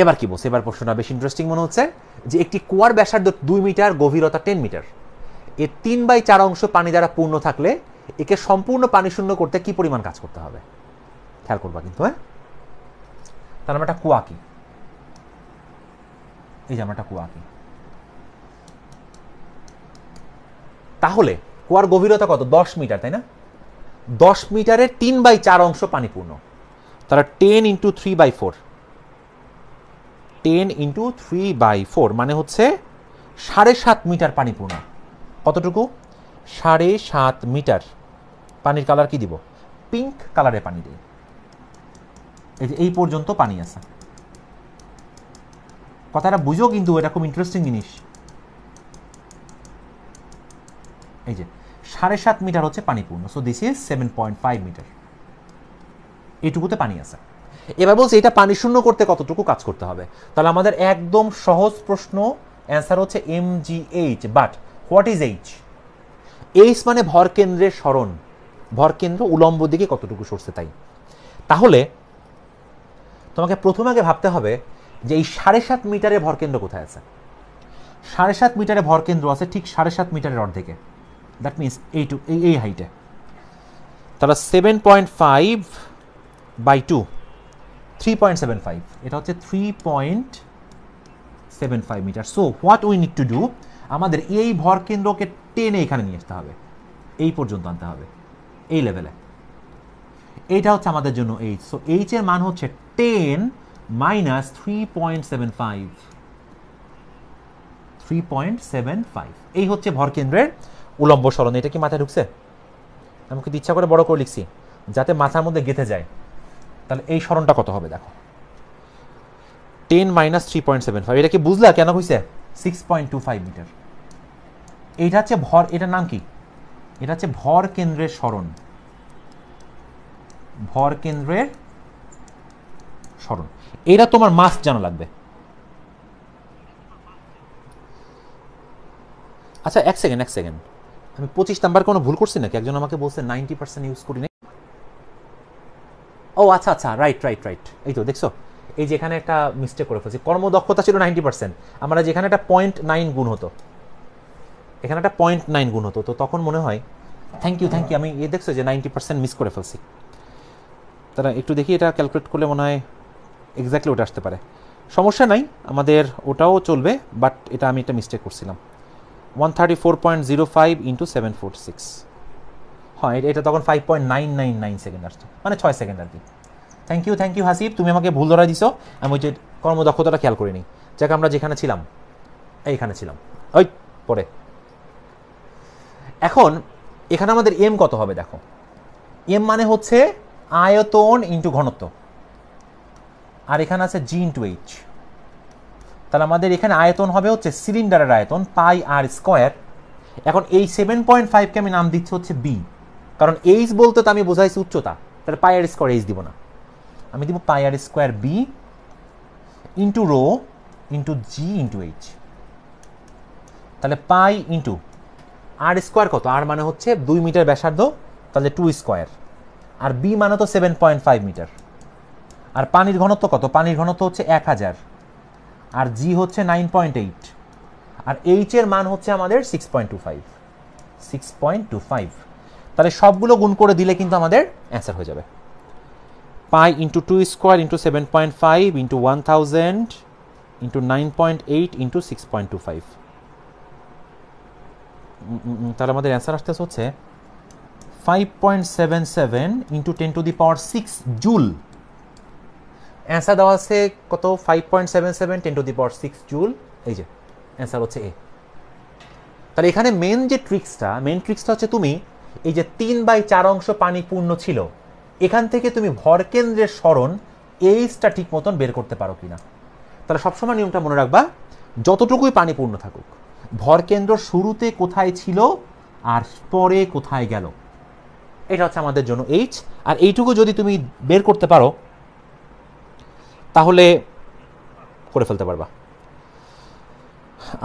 এবার কি বলছে, এবার প্রশ্নটা বেশি ইন্টারেস্টিং মনে হচ্ছে, যে একটি কুয়ার ব্যাসার্ধ 2 মিটার, গভীরতা 10 মিটার, এর 3/4 অংশ পানি দ্বারা পূর্ণ থাকলে একে সম্পূর্ণ পানি শূন্য করতে কি পরিমাণ কাজ করতে হবে? খেয়াল করবা কিন্তু, হ্যাঁ। তাহলে আমরা একটা কুয়া কি, এই যে আমরা একটা কুয়া কি, তাহলে কুয়ার গভীরতা কত? 10 মিটার, তাই না? 10 মিটারের 3/4 অংশ পানি পূর্ণ, তাহলে 10 × 3/4, 10 × 3/4 মানে হচ্ছে 7.5 মিটার পানি পূর্ণ। কতটুকু? 7.5 মিটার। পানির কালার কি দিব? পিঙ্ক কালারে পানি দিই। এই যে এই পর্যন্ত পানি আছে, কথাটা বুঝো কিন্তু, এটা খুব ইন্টারেস্টিং জিনিস। এই যে 7.5 মিটার হচ্ছে পানি পূর্ণ, সো দিস ইজ 7.5 মিটার, এইটুকুতে পানি আছে। এবার বলছে এটা পানি শূন্য করতে কতটুকু কাজ করতে হবে। তাহলে আমাদের একদম সহজ প্রশ্ন, অ্যান্সার হচ্ছে mgh, but what is H? H মানে ভর কেন্দ্রের সরণ, ভর কেন্দ্র উলম্ব দিকে কতটুকু সরছে তাই। তাহলে তোমাকে প্রথমে আগে ভাবতে হবে যে এই 7.5 মিটারের ভর কেন্দ্র কোথায় আছে। 7.5 মিটারে ভর কেন্দ্র আছে ঠিক 7.5 মিটারের অর্ধেকে, দ্যাট মিনস এই হাইটে। তাহলে 7.5/2, 3.75, এটা হচ্ছে 3.75 metre. So what we need to do, আমাদের এই ভর কেন্দ্রকে টেনে এখানে নিয়ে আসতে হবে, এই পর্যন্ত আনতে হবে, এই লেভেলে। এইটা হচ্ছে আমাদের জন্য এইচ। সো এইচ এর মান হচ্ছে 10 মাইনাস 3.75, 3.75, এই হচ্ছে ভর কেন্দ্রের উলম্ব সরণ। এটা কি মাথায় ঢুকছে? আমি কিন্তু ইচ্ছা করে বড় করে লিখছি যাতে মাথার মধ্যে গেঁথে যায়। তাহলে এই সরণটা কত হবে দেখো, 10 মাইনাস 3.75, এটা কি বুঝলা কেন হয়েছে? 6.25 মিটার। এইটা হচ্ছে ভর, এটার নাম কি? এটা হচ্ছে ভর কেন্দ্রের সরণ, ভর কেন্দ্রের সরণ। এটা তোমার মাস জানা লাগবে। আচ্ছা এক সেকেন্ড, আমি 25 নাম্বার কোনো ভুল করছি নাকি? একজন আমাকে বলছে 90% ইউজ করি নাই। ও আচ্ছা, রাইট, এই তো দেখছো, এই যে এখানে একটা মিস্টেক করে ফেলছি, কর্মদক্ষতা ছিল 90%, আমরা যেখানে একটা 0.9 গুণ হতো, এখানে একটা 0.9 গুণ হতো, তো তখন মনে হয় থ্যাংক ইউ, আমি দেখছো যে 90% মিস করে ফেলছি। তারা একটু দেখি, এটা ক্যালকুলেট করলে মনে হয় এক্স্যাক্টলি ওটা আসতে পারে। সমস্যা নাই, আমাদের ওটাও চলবে, বাট এটা আমি একটা মিস্টেক করছিলাম। 134.05 × 746, হ্যাঁ এটা তখন 5.999 সেকেন্ড আসছে, মানে 6 সেকেন্ড আর কি। থ্যাংক ইউ হাসিব, তুমি আমাকে ভুল ধরা দিছো, আমি ওই যে কর্মদক্ষতাটা খেয়াল করিনি। যাক, আমরা যেখানে ছিলাম এইখানে ছিলাম, ওই পরে। এখন এখানে আমাদের এম কত হবে দেখো, এম মানে হচ্ছে আয়তন ইন্টু ঘনত্ব, আর এখানে আছে জি ইন্টু এইচ। তাহলে আমাদের এখানে আয়তন হবে হচ্ছে সিলিন্ডারের আয়তন πr²। এখন এই 7.5কে আমি নাম দিচ্ছি হচ্ছে বি, কারণ এইচ বলতে তো আমি বোঝাইছি উচ্চতা, তাহলে πr² এইচ দিব না, আমি দিব πr² B. Into rho into G into H. তাহলে পাই ইন্টু আর স্কোয়ার কত, আর মানে হচ্ছে 2 মিটার ব্যাসার্ধ, তাহলে 2 স্কোয়ার, আর বি মানে তো 7.5 মিটার, আর পানির ঘনত্ব কত, পানির ঘনত্ব হচ্ছে 1000, আর জি হচ্ছে 9.8, আর এইচ এর মান হচ্ছে আমাদের 6.25। তাহলে সবগুলো গুণ করে দিলে কিন্তু আমাদের অ্যান্সার হয়ে যাবে। Pi into 2 square into 7.5 into 1000 into 9.8 into 6.25। তাহলে আমাদের অ্যান্সার আসতে হচ্ছে 5.77 ইন্টু 10⁶ জুল। অ্যান্সার দেওয়া আছে কত, 5.77 10⁶ জুল। এই যে অ্যান্সার হচ্ছে এ। তাহলে এখানে মেন ট্রিক্সটা হচ্ছে তুমি এই যে 3/4 অংশ পানি পূর্ণ ছিল, এখান থেকে তুমি ভরকেন্দ্রের সরণ এইচটা ঠিক মতন বের করতে পারো কিনা। তাহলে সবসময় নিয়মটা মনে রাখবা, যতটুকুই পানি পূর্ণ থাকুক, ভরকেন্দ্র শুরুতে কোথায় ছিল আর পরে কোথায় গেল, এটা হচ্ছে আমাদের জন্য এইচ। আর এইটুকু যদি তুমি বের করতে পারো তাহলে করে ফেলতে পারবা।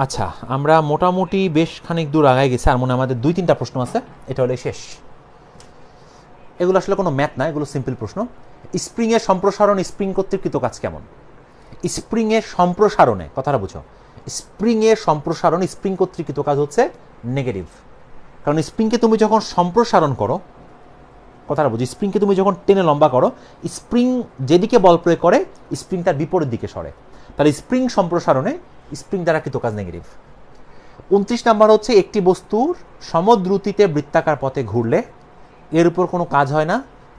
আচ্ছা, আমরা মোটামুটি বেশ খানিক দূর আগায় গেছি, আর মনে আমাদের 2-3টা প্রশ্ন আছে, এটা হলে শেষ। এগুলো আসলে কোনো ম্যাথ না, এগুলো সিম্পল প্রশ্ন। স্প্রিংয়ের সম্প্রসারণ স্প্রিং কর্তৃক কৃত কাজ কেমন? স্প্রিংয়ের সম্প্রসারণে, কথাটা বুঝো, স্প্রিংয়ের সম্প্রসারণ স্প্রিং কর্তৃক কৃত কাজ হচ্ছে নেগেটিভ। কারণ স্প্রিংকে তুমি যখন সম্প্রসারণ করো, কথাটা বুঝি, স্প্রিংকে তুমি যখন টেনে লম্বা করো, স্প্রিং যেদিকে বল প্রয়োগ করে স্প্রিং তার বিপরীত দিকে সরে। তাহলে স্প্রিং সম্প্রসারণে স্প্রিং দ্বারা কৃত কাজ নেগেটিভ। 29 নাম্বার হচ্ছে একটি বস্তুর সমদ্রুতিতে বৃত্তাকার পথে ঘুরলে এর উপর কোনো কাজ হয় না,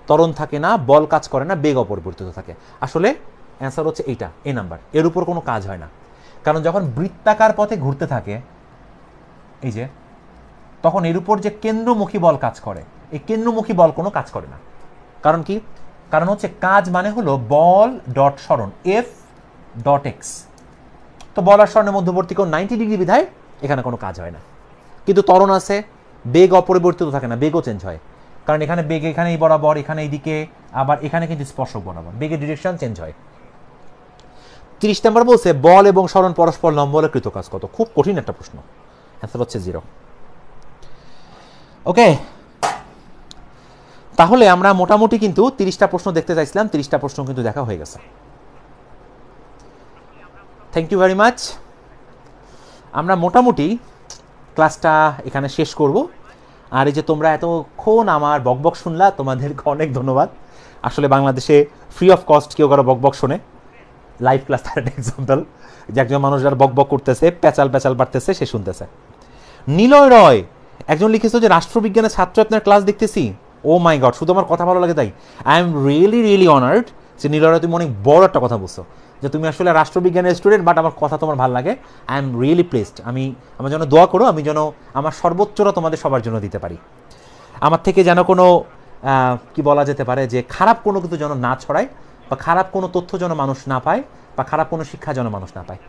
ত্বরণ থাকে না, বল কাজ করে না, বেগ অপরিবর্তিত থাকে। আসলে অ্যান্সার হচ্ছে এইটা, এ নাম্বার, এর উপর কোনো কাজ হয় না। কারণ যখন বৃত্তাকার পথে ঘুরতে থাকে, এই যে, তখন এর উপর যে কেন্দ্রমুখী বল কাজ করে, এই কেন্দ্রমুখী বল কোনো কাজ করে না। কারণ কি? কারণ হচ্ছে কাজ মানে হলো বল ডট সরণ, এফ ডট এক্স। তো বল আর সরণের মধ্যবর্তী কোণ 90 ডিগ্রি বিধায় এখানে কোনো কাজ হয় না। কিন্তু ত্বরণ আছে, বেগ অপরিবর্তিত থাকে না, বেগও চেঞ্জ হয়। কারণ এখানে বেগ এখানে এই বরাবর, এখানে এইদিকে, আবার এখানে কিন্তু স্পর্শক বরাবর, বেগের ডিরেকশন চেঞ্জ হয়। 30 নম্বর বলছে বল এবং সরণ পরস্পর লম্ব হলে কৃত কাজ কত? খুব কঠিন একটা প্রশ্ন, অ্যান্সার হচ্ছে 0। ওকে, তাহলে আমরা মোটামুটি কিন্তু 30টা প্রশ্ন দেখতে চাইছিলাম, 30টা প্রশ্ন কিন্তু দেখা হয়ে গেছে। Thank you very much. আমরা মোটামুটি ক্লাসটা এখানে শেষ করব। আর এই যে তোমরা এতক্ষণ আমার বকবক শুনলা, তোমাদেরকে অনেক ধন্যবাদ। আসলে বাংলাদেশে ফ্রি অফ কস্ট কেউ কারো বকবক শোনে, লাইভ ক্লাস তার একটা এক্সাম্পল, যে একজন মানুষ যারা বকবক করতেছে, প্যাচাল বাড়তেছে, সে শুনতেছে। নিলয় রয় একজন লিখেছে যে রাষ্ট্রবিজ্ঞানের ছাত্র আপনার ক্লাস দেখতেছি, ও মাই গড, শুধু আমার কথা ভালো লাগে তাই। আই এম রিয়েলি অনার্ড যে নিলয় রয়, তুমি অনেক বড় একটা কথা বলছো, যে তুমি আসলে রাষ্ট্রবিজ্ঞানের স্টুডেন্ট, বাট আমার কথা তোমার ভালো লাগে। I am really placed. আমার জন্য দোয়া করো, আমি যেন আমার সর্বোচ্চটা তোমাদের সবার জন্য দিতে পারি। আমার থেকে যেন কোনো কি বলা যেতে পারে, যে খারাপ কোনো কিছু যেন না ছড়ায়, বা খারাপ কোনো তথ্য যেন মানুষ না পায়, বা খারাপ কোনো শিক্ষা যেন মানুষ না পায়।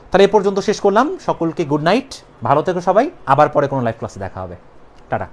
তাহলে এ পর্যন্ত শেষ করলাম। সকলকে গুড নাইট, ভালো থেকো সবাই, আবার পরে কোনো লাইভ ক্লাসে দেখা হবে। টাটা।